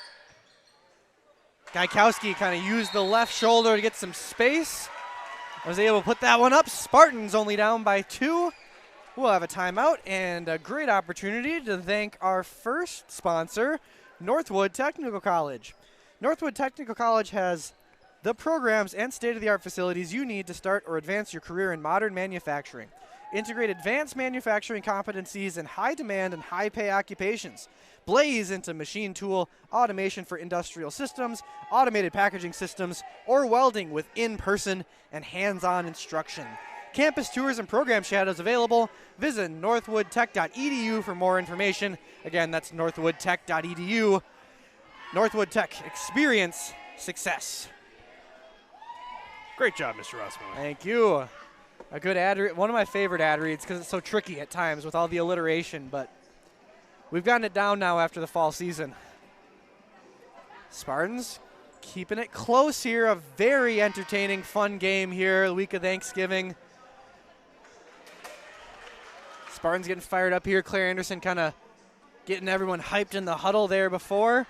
Gaikowski kind of used the left shoulder to get some space. Was able to put that one up. Spartans only down by 2. We'll have a timeout and a great opportunity to thank our first sponsor, Northwood Technical College. Northwood Technical College has the programs and state-of-the-art facilities you need to start or advance your career in modern manufacturing. Integrate advanced manufacturing competencies in high-demand and high-pay occupations. Blaze into machine tool automation for industrial systems, automated packaging systems, or welding with in-person and hands-on instruction. Campus tours and program shadows available. Visit northwoodtech.edu for more information. Again, that's northwoodtech.edu. Northwood Tech, experience success. Great job, Mr. Rossman. Thank you. A good ad read, one of my favorite ad reads because it's so tricky at times with all the alliteration, but we've gotten it down now after the fall season. Spartans keeping it close here. A very entertaining, fun game here the week of Thanksgiving. Spartans getting fired up here. Claire Anderson kind of getting everyone hyped in the huddle there before.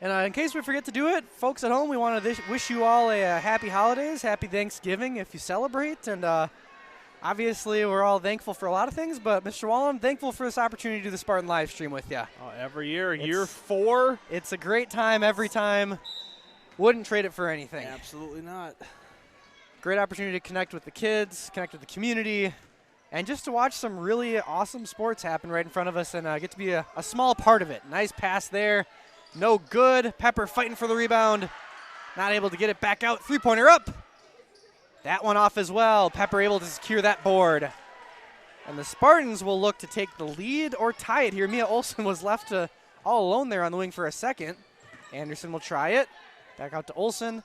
And in case we forget to do it, folks at home, we want to wish you all a happy holidays, happy Thanksgiving if you celebrate. And obviously, we're all thankful for a lot of things, but Mr. Wallen, thankful for this opportunity to do the Spartan live stream with you. Oh, every year, year 4. It's a great time every time. Wouldn't trade it for anything. Absolutely not. Great opportunity to connect with the kids, connect with the community, and just to watch some really awesome sports happen right in front of us and get to be a small part of it. Nice pass there. No good. Pepper fighting for the rebound. Not able to get it back out. Three-pointer up. That one off as well. Pepper able to secure that board. And the Spartans will look to take the lead or tie it here. Mia Olsen was left all alone there on the wing for a second. Anderson will try it. Back out to Olsen.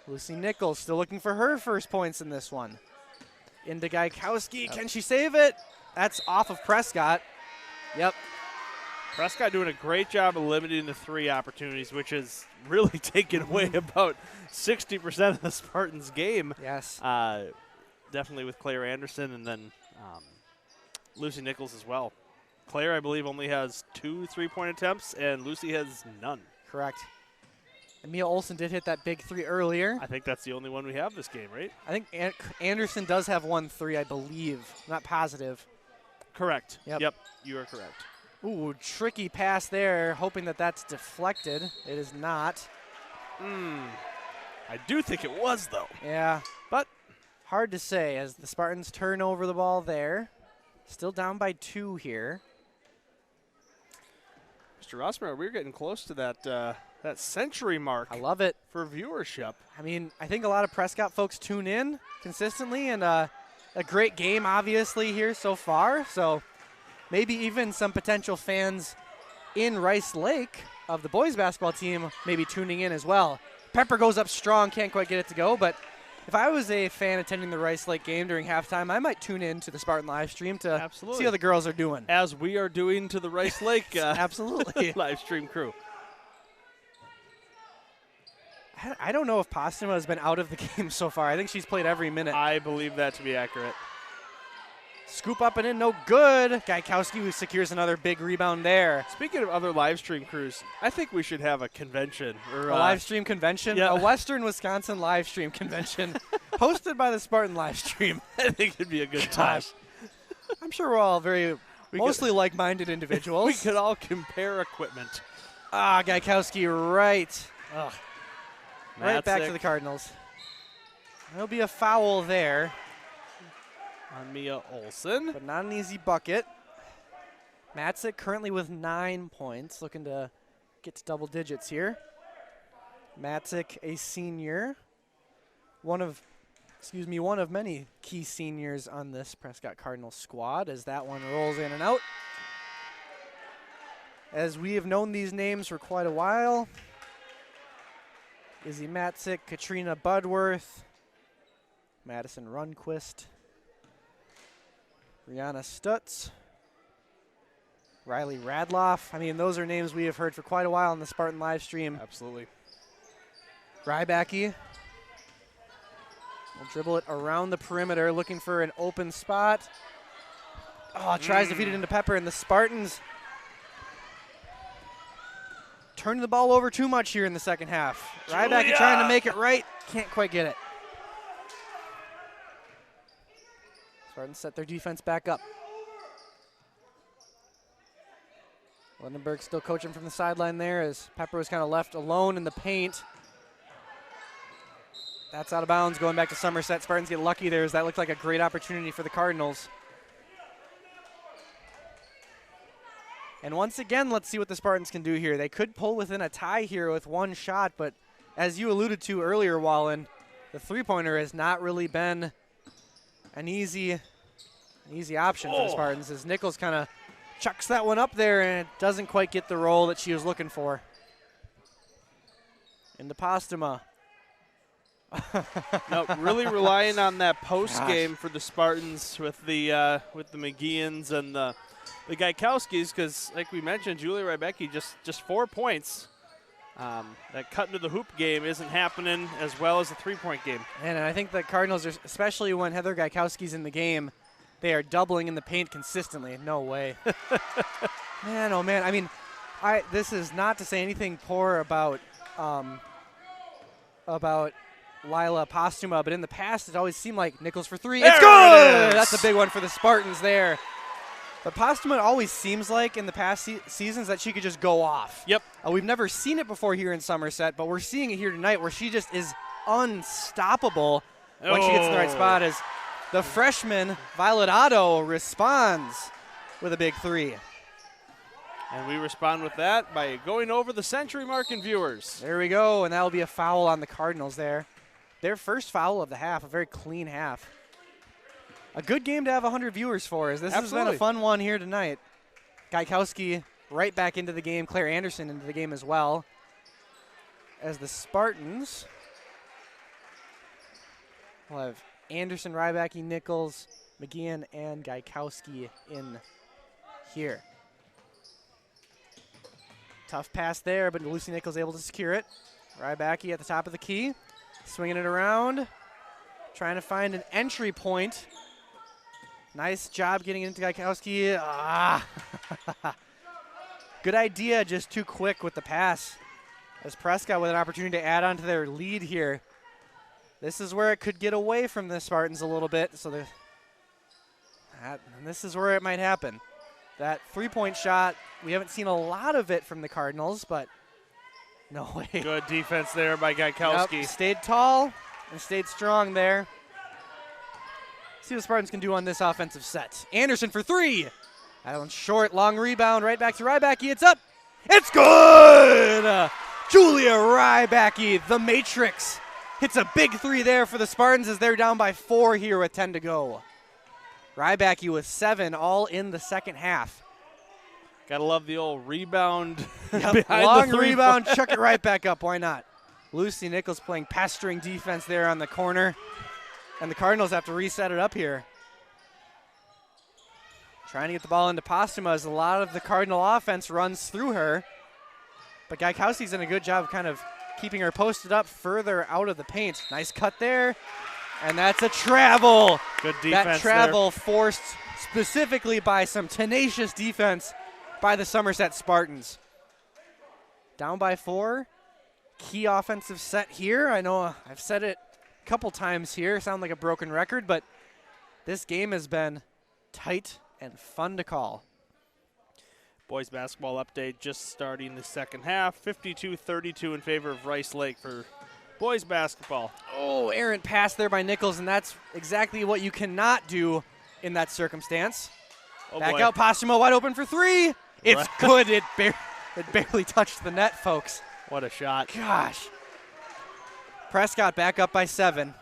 Lucy Nichols still looking for her first points in this one. Into Gaikowski. Can she save it? That's off of Prescott. Yep. Prescott doing a great job of limiting the 3 opportunities, which is really taking away about 60% of the Spartans' game. Yes. Definitely with Claire Anderson and then Lucy Nichols as well. Claire, I believe, only has 2 3-point attempts, and Lucy has none. Correct. And Mia Olsen did hit that big 3 earlier. I think that's the only one we have this game, right? I think Anderson does have 1 3, I believe. Not positive. Correct. Yep. You are correct. Ooh, tricky pass there, hoping that that's deflected. It is not. I do think it was, though. Yeah. But hard to say as the Spartans turn over the ball there. Still down by 2 here. Mr. Rossmer, we're getting close to that century mark. I love it. For viewership. I mean, I think a lot of Prescott folks tune in consistently, and a great game, obviously, here so far. So maybe even some potential fans in Rice Lake of the boys basketball team maybe tuning in as well. Pepper goes up strong, can't quite get it to go, but if I was a fan attending the Rice Lake game during halftime, I might tune in to the Spartan live stream to see how the girls are doing. As we are doing to the Rice Lake absolutely live stream crew. I don't know if Postuma has been out of the game so far. I think she's played every minute. I believe that to be accurate. Scoop up and in, no good. Gaikowski who secures another big rebound there. Speaking of other live stream crews, I think we should have a convention. Or a live stream convention? Yeah. A Western Wisconsin live stream convention hosted by the Spartan live stream. I think it'd be a good time. I'm sure we're all mostly like-minded individuals. We could all compare equipment. Gaikowski right. Ugh. Right back Matzik to the Cardinals. There'll be a foul there. On Mia Olsen. But not an easy bucket. Matzik currently with 9 points, looking to get to double digits here. Matzik, a senior. One of many key seniors on this Prescott Cardinals squad as that one rolls in and out. As we have known these names for quite a while. Izzy Matzik, Katrina Budworth, Madison Runquist, Brianna Stutz, Riley Radloff. I mean, those are names we have heard for quite a while on the Spartan live stream. Absolutely. Rybacki will dribble it around the perimeter, looking for an open spot. Tries to feed it into Pepper, and the Spartans turning the ball over too much here in the second half. Rybacki trying to make it right, can't quite get it. Spartans set their defense back up. Lindenberg still coaching from the sideline there as Pepper was kind of left alone in the paint. That's out of bounds, going back to Somerset. Spartans get lucky there as that looked like a great opportunity for the Cardinals. And once again, let's see what the Spartans can do here. They could pull within a tie here with one shot, but as you alluded to earlier, Wallen, the three-pointer has not really been an easy option for the Spartans as Nichols kind of chucks that one up there and it doesn't quite get the roll that she was looking for. Into Postuma. No, really relying on that post game for the Spartans with the McGeeans and the Gaikowskis, because like we mentioned, Julia Rybecki just 4 points. That cut into the hoop game isn't happening as well as the three-point game. And I think the Cardinals, especially when Heather Gaikowski's in the game, they are doubling in the paint consistently. No way. Man, oh man. I mean, this is not to say anything poor about Lila Postuma, but in the past it always seemed like Nichols for three. It's good! That's a big one for the Spartans there. But Postuma always seems like in the past seasons that she could just go off. Yep. We've never seen it before here in Somerset, but we're seeing it here tonight where she just is unstoppable when she gets in the right spot as the freshman, Violet Otto, responds with a big three. And we respond with that by going over the century mark in viewers. There we go, and that will be a foul on the Cardinals there. Their first foul of the half, a very clean half. A good game to have 100 viewers for, as this has been a fun one here tonight. Gaikowski right back into the game, Claire Anderson into the game as well. As the Spartans will have Anderson, Rybacki, Nichols, McGeehan, and Gaikowski in here. Tough pass there, but Lucy Nichols able to secure it. Rybacki at the top of the key, swinging it around, trying to find an entry point. Nice job getting into Gaikowski. Good idea, just too quick with the pass. As Prescott with an opportunity to add on to their lead here. This is where it could get away from the Spartans a little bit. So and this is where it might happen. That three-point shot, we haven't seen a lot of it from the Cardinals, but no way. Good defense there by Gaikowski. Yep, stayed tall and stayed strong there. See what Spartans can do on this offensive set. Anderson for three. That one's short, long rebound, right back to Rybacki. It's up. It's good! Julia Rybacki, the Matrix, hits a big three there for the Spartans as they're down by 4 here with 10 to go. Rybacki with 7 all in the second half. Gotta love the old rebound. Yep. Long rebound, chuck it right back up. Why not? Lucy Nichols playing pestering defense there on the corner. And the Cardinals have to reset it up here. Trying to get the ball into Postuma as a lot of the Cardinal offense runs through her. But Gaikowski's done a good job of kind of keeping her posted up further out of the paint. Nice cut there. And that's a travel. Good defense that travel there. Forced specifically by some tenacious defense by the Somerset Spartans. Down by 4. Key offensive set here. I know I've said it a couple times here. Sound like a broken record, but this game has been tight and fun to call. Boys basketball update just starting the second half. 52-32 in favor of Rice Lake for boys basketball. Oh, errant pass there by Nichols, and that's exactly what you cannot do in that circumstance. Oh, back boy. out, Postuma wide open for 3. It's good. It barely touched the net, folks. What a shot. Gosh. Prescott back up by 7.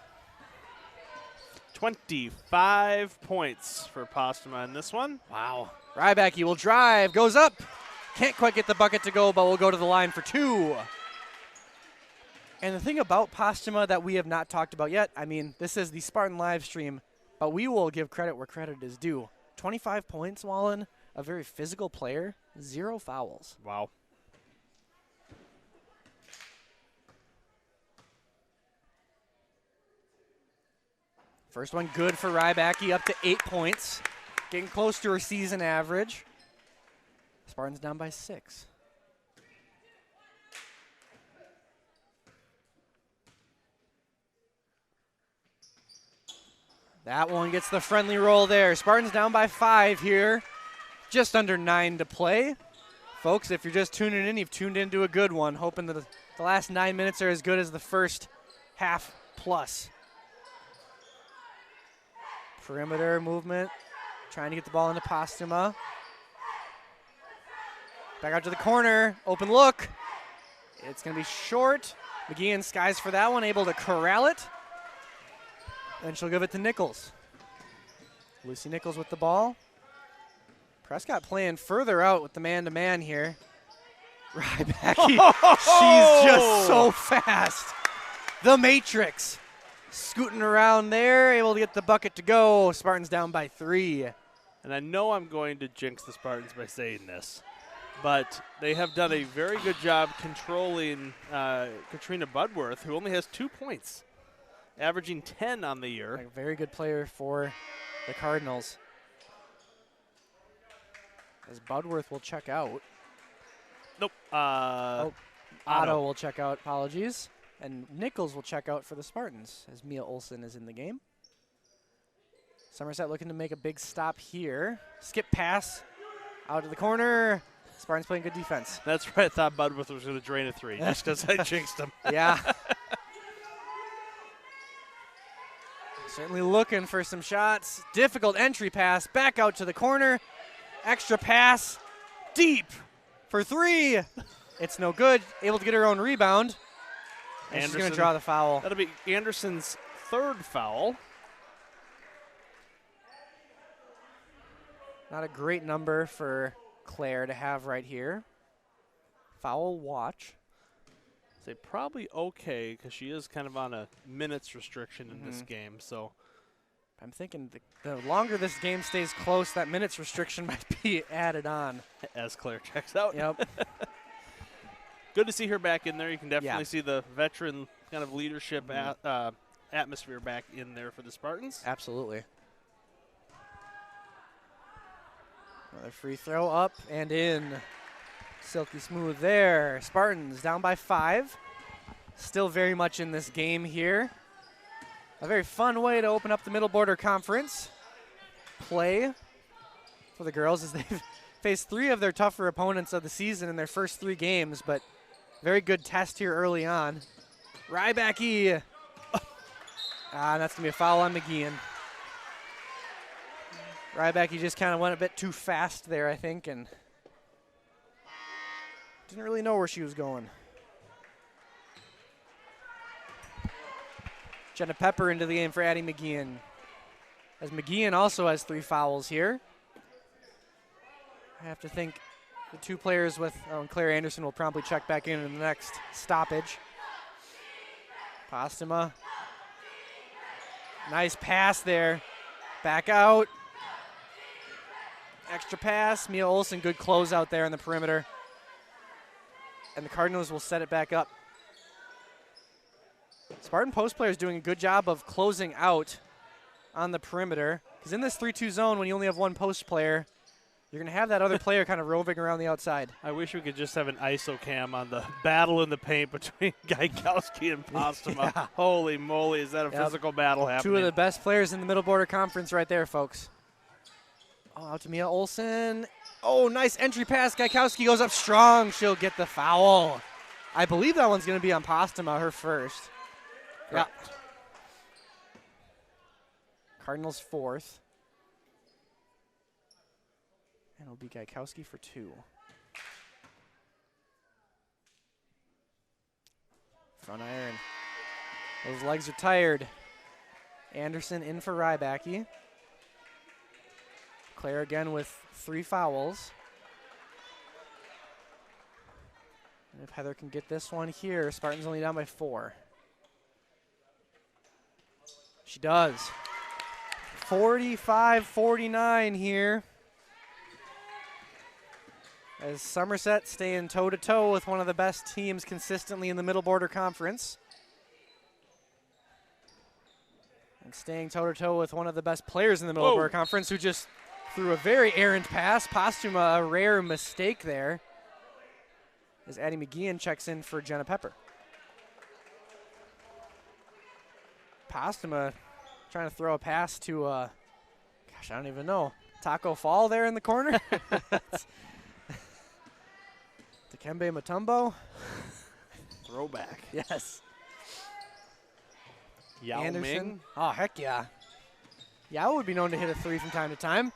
25 points for Postuma in this one. Wow. Rybacki will drive, goes up. Can't quite get the bucket to go, but will go to the line for 2. And the thing about Postuma that we have not talked about yet, I mean, this is the Spartan live stream, but we will give credit where credit is due. 25 points, Wallen, a very physical player, 0 fouls. Wow. First one good for Rybacki, up to 8 points. Getting close to her season average. Spartans down by 6. That one gets the friendly roll there. Spartans down by 5 here. Just under 9 to play. Folks, if you're just tuning in, you've tuned into a good one, hoping that the last 9 minutes are as good as the first half plus. Perimeter movement, trying to get the ball into Postuma. Back out to the corner, open look. It's going to be short. McGeehan skies for that one, able to corral it. And she'll give it to Nichols. Lucy Nichols with the ball. Prescott playing further out with the man-to-man here. Rybacky, she's just so fast. The Matrix, scooting around there, able to get the bucket to go. Spartans down by 3. And I know I'm going to jinx the Spartans by saying this, but they have done a very good job controlling Katrina Budworth, who only has 2 points, averaging 10 on the year. A very good player for the Cardinals. As Budworth will check out. Nope. Otto will check out, apologies. And Nichols will check out for the Spartans as Mia Olsen is in the game. Somerset looking to make a big stop here. Skip pass out to the corner. Spartans playing good defense. That's right. I thought Budworth was going to drain a 3 just because I jinxed him. Yeah. Certainly looking for some shots. Difficult entry pass. Back out to the corner. Extra pass. Deep for 3. It's no good. Able to get her own rebound. And she's going to draw the foul. That'll be Anderson's 3rd foul. Not a great number for Claire to have right here. Foul watch. Say probably okay because she is kind of on a minutes restriction in this game. So I'm thinking the longer this game stays close, that minutes restriction might be added on. As Claire checks out. Yep. Good to see her back in there. You can definitely see the veteran kind of leadership atmosphere back in there for the Spartans. Absolutely. Another free throw up and in. Silky smooth there. Spartans down by 5. Still very much in this game here. A very fun way to open up the Middle Border Conference play for the girls as they've faced 3 of their tougher opponents of the season in their first 3 games, but very good test here early on. Rybacky. That's going to be a foul on McGeehan. Rybacky just kind of went a bit too fast there, I think, and didn't really know where she was going. Jenna Pepper into the game for Addie McGeehan. As McGeehan also has 3 fouls here. I have to think the 2 players with Claire Anderson will probably check back in the next stoppage. Postuma. Nice pass there. Back out. Extra pass. Mia Olsen, good close out there in the perimeter. And the Cardinals will set it back up. Spartan post players doing a good job of closing out on the perimeter. Because in this 3-2 zone, when you only have 1 post player, you're going to have that other player kind of roving around the outside. I wish we could just have an ISO cam on the battle in the paint between Gaikowski and Postuma. Yeah. Holy moly, is that a physical battle happening? 2 of the best players in the Middle Border Conference right there, folks. Oh, out to Mia Olsen. Oh, nice entry pass. Gaikowski goes up strong. She'll get the foul. I believe that one's going to be on Postuma, her first. Correct. Yeah. Cardinals 4th. And it'll be Gaikowski for 2. Front iron. Those legs are tired. Anderson in for Rybacky. Claire again with 3 fouls. And if Heather can get this one here, Spartans only down by 4. She does. 45-49 here. As Somerset staying toe-to-toe with one of the best teams consistently in the Middle Border Conference. And staying toe-to-toe with one of the best players in the Middle Border Conference who just threw a very errant pass. Postuma, a rare mistake there. As Addie McGeehan checks in for Jenna Pepper. Postuma trying to throw a pass to, gosh, I don't even know. Taco Fall there in the corner. Dikembe Mutombo. Throwback. Yes. Yao Anderson. Ming. Oh, heck yeah. Yao would be known to hit a 3 from time to time.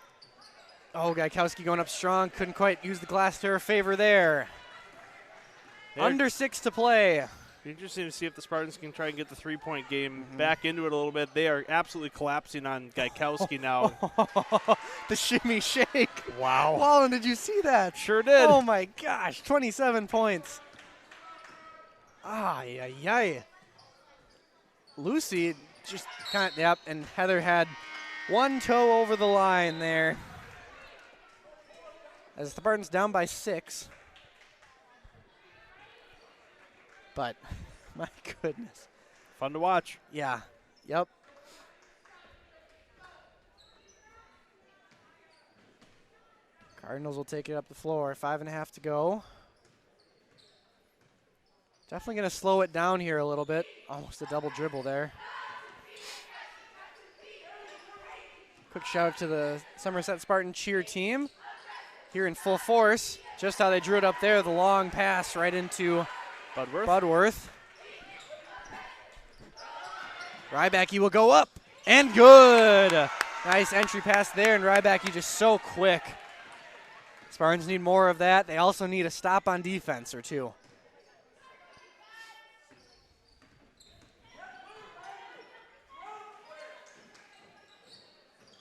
Oh, Gaikowski going up strong. Couldn't quite use the glass to her favor there. Under 6 to play. Interesting to see if the Spartans can try and get the three-point game back into it a little bit. They are absolutely collapsing on Gaikowski now. The shimmy shake. Wow. Wallen, did you see that? Sure did. Oh, my gosh. 27 points. Ay. Lucy just kind of, yep, and Heather had one toe over the line there. As the Spartans down by 6. But, my goodness. Fun to watch. Yeah, yep. Cardinals will take it up the floor. 5.5 to go. Definitely going to slow it down here a little bit. Almost a double dribble there. Quick shout out to the Somerset Spartan cheer team here in full force. Just how they drew it up there, the long pass right into Budworth. Rybacki will go up, and good. Nice entry pass there, and Rybacki just so quick. Spartans need more of that. They also need a stop on defense or two.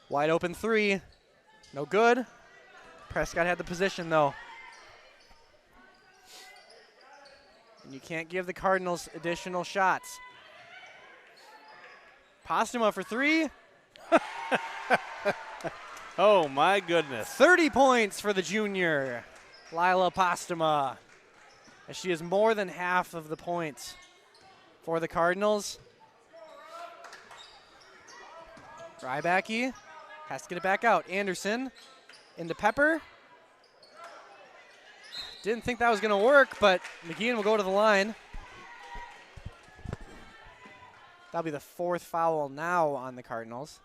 Wide open 3. No good. Prescott had the position, though. And you can't give the Cardinals additional shots. Postuma for 3. Oh, my goodness. 30 points for the junior, Lila Postuma, as she is more than half of the points for the Cardinals. Rybacki has to get it back out. Anderson into Pepper. Didn't think that was going to work, but McGeehan will go to the line. That'll be the 4th foul now on the Cardinals.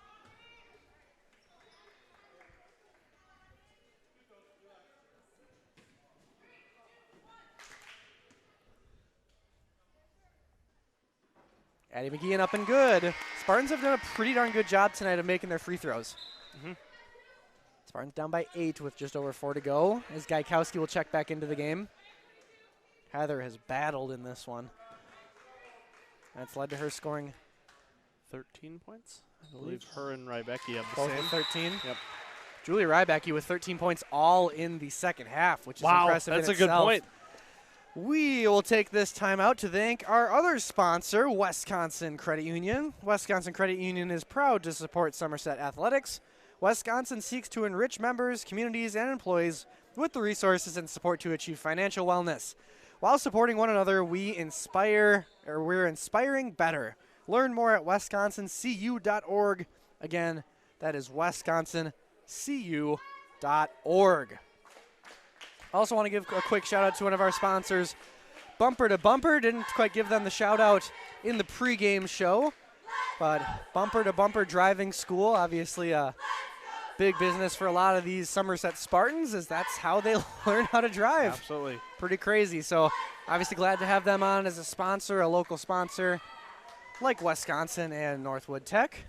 Addie McGeehan up and good. Spartans have done a pretty darn good job tonight of making their free throws. Spartans down by 8 with just over 4 to go, as Gaikowski will check back into the game. Heather has battled in this one. That's led to her scoring 13 points? I believe her and Rybacki have the both same. with 13. Yep. Julia Rybacki with 13 points all in the second half, which is Wow, impressive that's in a good itself. point. We will take this time out to thank our other sponsor, Wisconsin Credit Union. Wisconsin Credit Union is proud to support Somerset Athletics. Wisconsin seeks to enrich members, communities, and employees with the resources and support to achieve financial wellness. While supporting one another, we're inspiring better. Learn more at wisconsincu.org. Again, that is wisconsincu.org. Also want to give a quick shout out to one of our sponsors, Bumper to Bumper. Didn't quite give them the shout out in the pregame show, but Bumper to Bumper Driving School, obviously a big business for a lot of these Somerset Spartans, as that's how they learn how to drive. Absolutely. Pretty crazy. So obviously glad to have them on as a sponsor, a local sponsor like Wisconsin and Northwood Tech.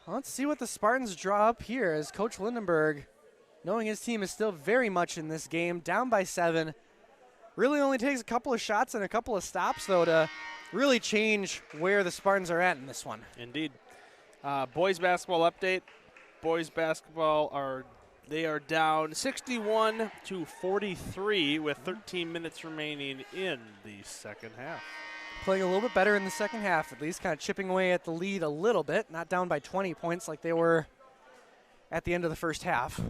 Let's see what the Spartans draw up here, as Coach Lindenberg, knowing his team is still very much in this game, down by 7. Really only takes a couple of shots and a couple of stops, though, to really change where the Spartans are at in this one. Indeed. Boys basketball update. Boys basketball are down 61-43 with 13 minutes remaining in the second half. Playing a little bit better in the second half, at least kind of chipping away at the lead a little bit, not down by 20 points like they were at the end of the first half.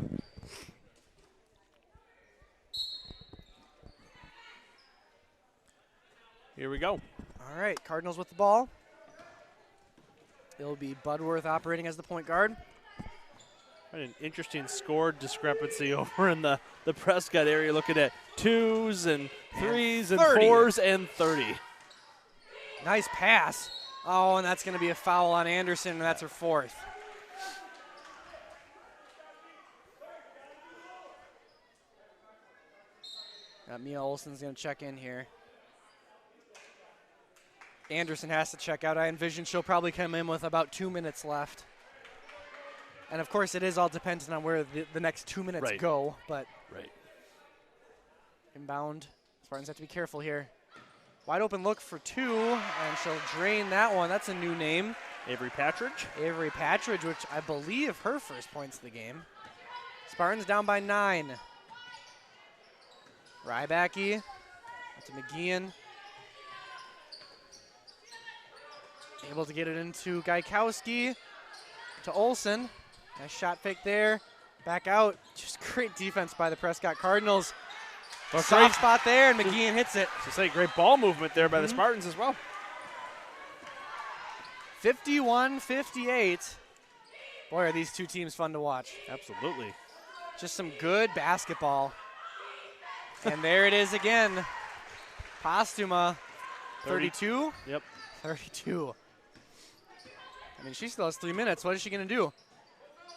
Here we go. All right, Cardinals with the ball. It'll be Budworth operating as the point guard. An interesting score discrepancy over in the Prescott area, looking at 2s and 3s and 30. 4s and 30. Nice pass. Oh, and that's going to be a foul on Anderson, and that's her 4th. Mia Olsen's going to check in here. Anderson has to check out. I envision she'll probably come in with about 2 minutes left. And, of course, it is all dependent on where the next 2 minutes go. But inbound. Spartans have to be careful here. Wide open look for 2, and she'll drain that one. That's a new name. Avery Patridge. Avery Patridge, which I believe her first points of the game. Spartans down by 9. Rybacki to McGeehan. Able to get it into Gaikowski to Olsen. Nice shot fake there. Back out. Just great defense by the Prescott Cardinals. Well, soft spot there, and McGeehan hits it. So say great ball movement there by the Spartans as well. 51-58. Boy, are these two teams fun to watch. Absolutely. Just some good basketball. And there it is again. Postuma, 32? Yep. 32. I mean, she still has 3 minutes. What is she going to do?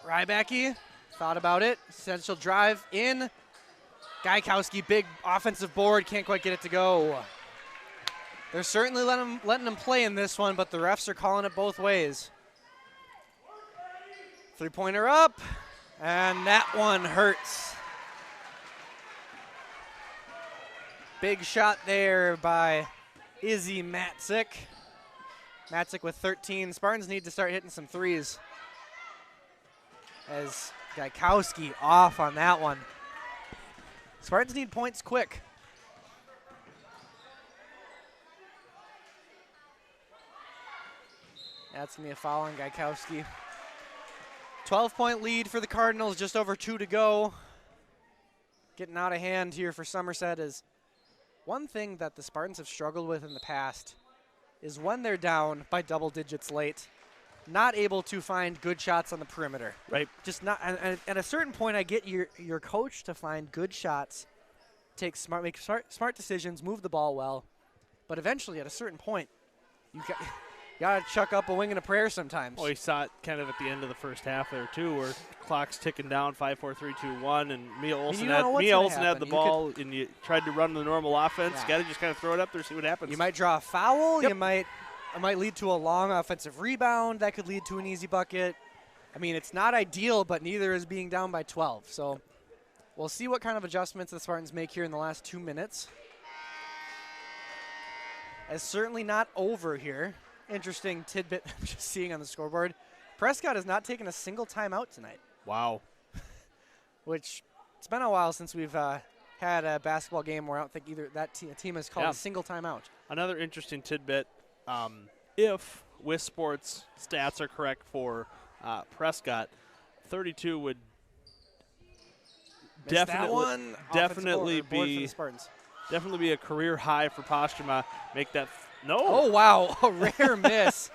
Rybacki thought about it. Said she'll drive in. Gaikowski, big offensive board. Can't quite get it to go. They're certainly letting them play in this one, but the refs are calling it both ways. Three-pointer up, and that one hurts. Big shot there by Izzy Matzik. Matzik with 13. Spartans need to start hitting some threes. As Gaikowski off on that one. Spartans need points quick. That's going to be a foul on Gaikowski. 12-point lead for the Cardinals, just over 2 to go. Getting out of hand here for Somerset is one thing that the Spartans have struggled with in the past is when they're down by double digits late, not able to find good shots on the perimeter. Right. Just not. And at a certain point, I get your coach to find good shots, make smart decisions, move the ball well, but eventually, at a certain point, you got to chuck up a wing and a prayer sometimes. Well, we saw it kind of at the end of the first half there too, where clock's ticking down, 5, 4, 3, 2, 1, and Mia Olsen had the ball, and you tried to run the normal offense. Yeah. Got to just kind of throw it up there, see what happens. You might draw a foul. Yep. It might lead to a long offensive rebound. That could lead to an easy bucket. I mean, it's not ideal, but neither is being down by 12. So we'll see what kind of adjustments the Spartans make here in the last 2 minutes. It's certainly not over here. Interesting tidbit I'm just seeing on the scoreboard. Prescott has not taken a single timeout tonight. Wow. Which, it's been a while since we've had a basketball game where I don't think either that team has called a single timeout. Another interesting tidbit, if Wisport's stats are correct for Prescott, 32 would definitely be a career high for Postuma. Make that Oh wow, a rare miss.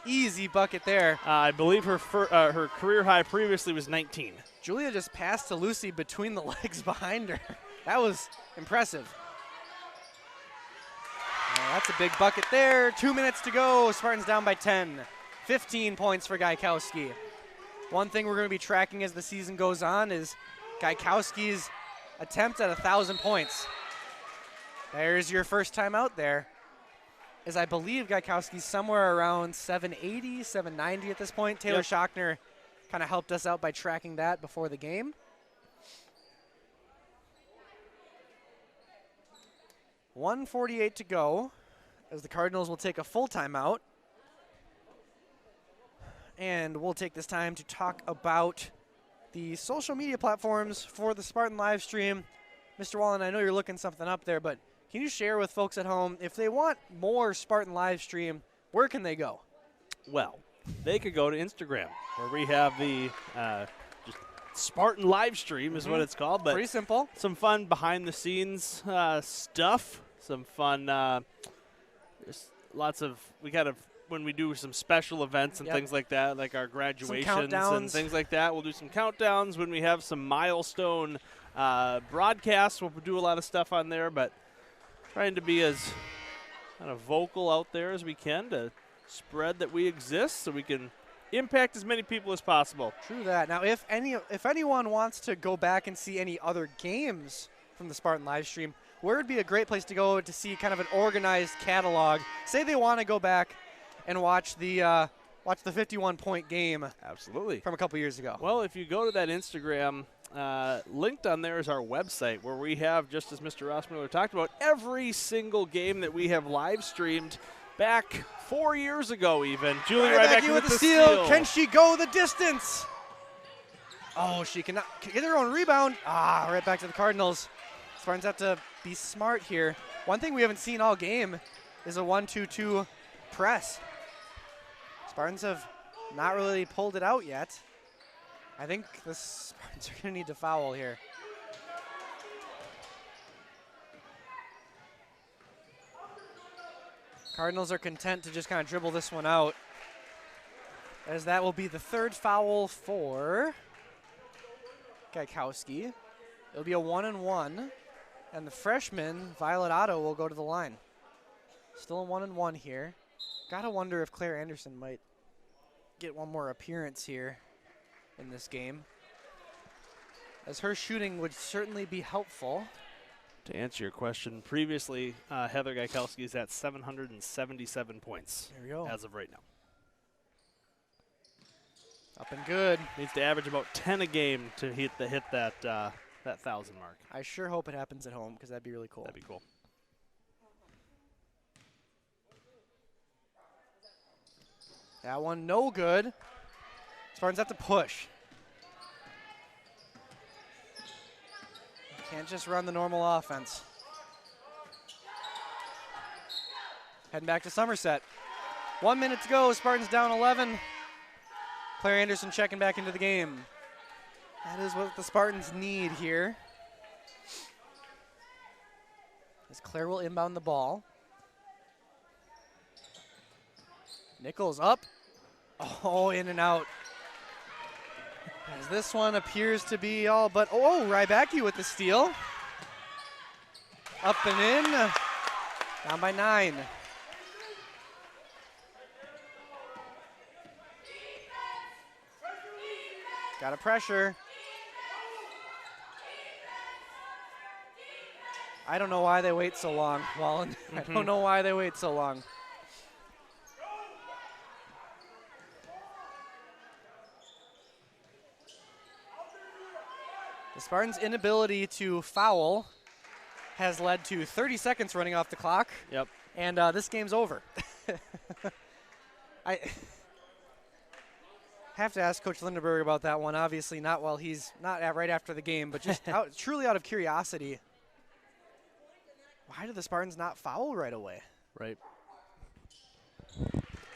Easy bucket there. I believe her career high previously was 19. Julia just passed to Lucy between the legs behind her. That was impressive. That's a big bucket there. 2 minutes to go. Spartans down by 10. 15 points for Gaikowski. One thing we're going to be tracking as the season goes on is Gaikowski's attempt at 1,000 points. There's your first time out there. As I believe Gaikowski's somewhere around 780, 790 at this point. Taylor Schochner kind of helped us out by tracking that before the game. .148 to go as the Cardinals will take a full timeout. And we'll take this time to talk about the social media platforms for the Spartan live stream. Mr. Wallen, I know you're looking something up there, but can you share with folks at home, if they want more Spartan live stream, where can they go? Well, they could go to Instagram, where we have the just Spartan live stream is what it's called. But pretty simple. Some fun behind-the-scenes stuff. Some fun, there's lots of, when we do some special events and things like that, like our graduations and things like that, we'll do some countdowns. When we have some milestone broadcasts, we'll do a lot of stuff on there, but trying to be as kind of vocal out there as we can to spread that we exist so we can impact as many people as possible. True that. Now, if anyone wants to go back and see any other games from the Spartan live stream, where would be a great place to go to see kind of an organized catalog? Say they want to go back and watch the 51-point game Absolutely. from a couple years ago. Well, if you go to that Instagram, linked on there is our website where we have, just as Mr. Rossmiller talked about, every single game that we have live streamed back 4 years ago even. Julie Rybacky Rybacky with the steal. Can she go the distance? Oh, she cannot get her own rebound. Right back to the Cardinals. Spartans have to be smart here. One thing we haven't seen all game is a 1-2-2 press. Spartans have not really pulled it out yet. I think the Spartans are going to need to foul here. Cardinals are content to just kind of dribble this one out, as that will be the third foul for Gaikowski. It'll be a 1-and-1, and the freshman, Violet Otto, will go to the line. Still a 1-and-1 here. Gotta wonder if Claire Anderson might get one more appearance here in this game, as her shooting would certainly be helpful. To answer your question, previously, Heather Gaikowski is at 777 points. There we go. As of right now. Up and good. Needs to average about 10 a game to hit that 1,000 mark. I sure hope it happens at home, because that'd be really cool. That'd be cool. That one no good. Spartans have to push. Can't just run the normal offense. Heading back to Somerset. 1 minute to go. Spartans down 11. Claire Anderson checking back into the game. That is what the Spartans need here. As Claire will inbound the ball. Nichols up. Oh, in and out. As this one appears to be all but, Rybacky with the steal. Up and in. Down by 9. Got a pressure. I don't know why they wait so long, Wallen. I don't know why they wait so long. The Spartans' inability to foul has led to 30 seconds running off the clock. Yep. And this game's over. I have to ask Coach Lindenberg about that one. Obviously not while he's not right after the game, but just truly out of curiosity. Why did the Spartans not foul right away? Right.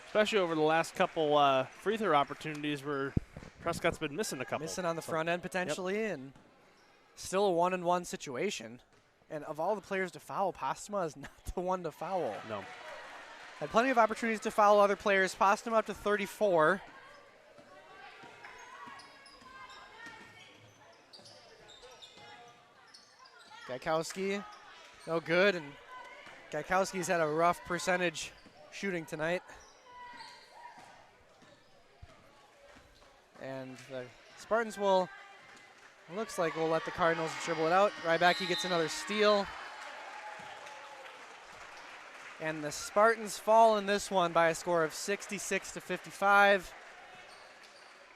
Especially over the last couple free throw opportunities where Prescott's been missing a couple. Missing on the front end potentially, and still a 1-and-1 situation. And of all the players to foul, Postuma is not the one to foul. No. Had plenty of opportunities to foul other players. Postuma up to 34. Gaikowski, no good, and Gaikowski's had a rough percentage shooting tonight. And the Spartans will, looks like we'll let the Cardinals dribble it out. Rybacky gets another steal. And the Spartans fall in this one by a score of 66-55.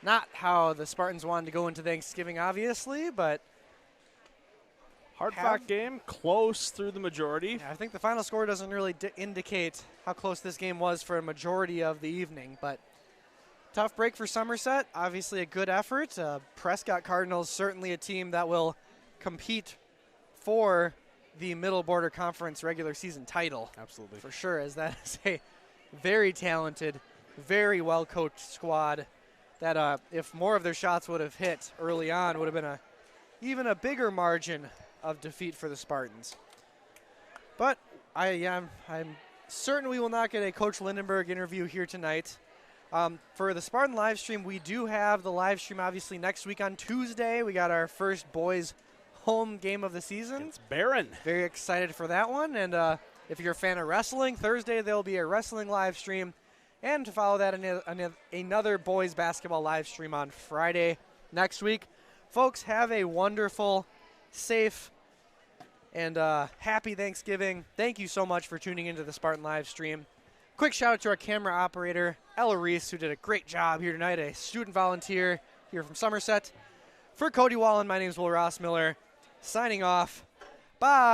Not how the Spartans wanted to go into Thanksgiving, obviously, but hard-fought game, close through the majority. Yeah, I think the final score doesn't really indicate how close this game was for a majority of the evening, but tough break for Somerset. Obviously a good effort. Prescott Cardinals, certainly a team that will compete for the Middle Border Conference regular season title. Absolutely. For sure, as that is a very talented, very well-coached squad that if more of their shots would have hit early on would have been even a bigger margin of defeat for the Spartans. But I'm certain we will not get a Coach Lindenberg interview here tonight. For the Spartan live stream, we do have the live stream obviously next week on Tuesday. We got our first boys home game of the season. It's Barron. Very excited for that one. And if you're a fan of wrestling, Thursday there will be a wrestling live stream. And to follow that, another boys basketball live stream on Friday next week. Folks, have a wonderful, safe, And happy Thanksgiving. Thank you so much for tuning into the Spartan live stream. Quick shout out to our camera operator, Ella Reese, who did a great job here tonight, a student volunteer here from Somerset. For Cody Wallen, my name is Will Rossmiller. Signing off. Bye.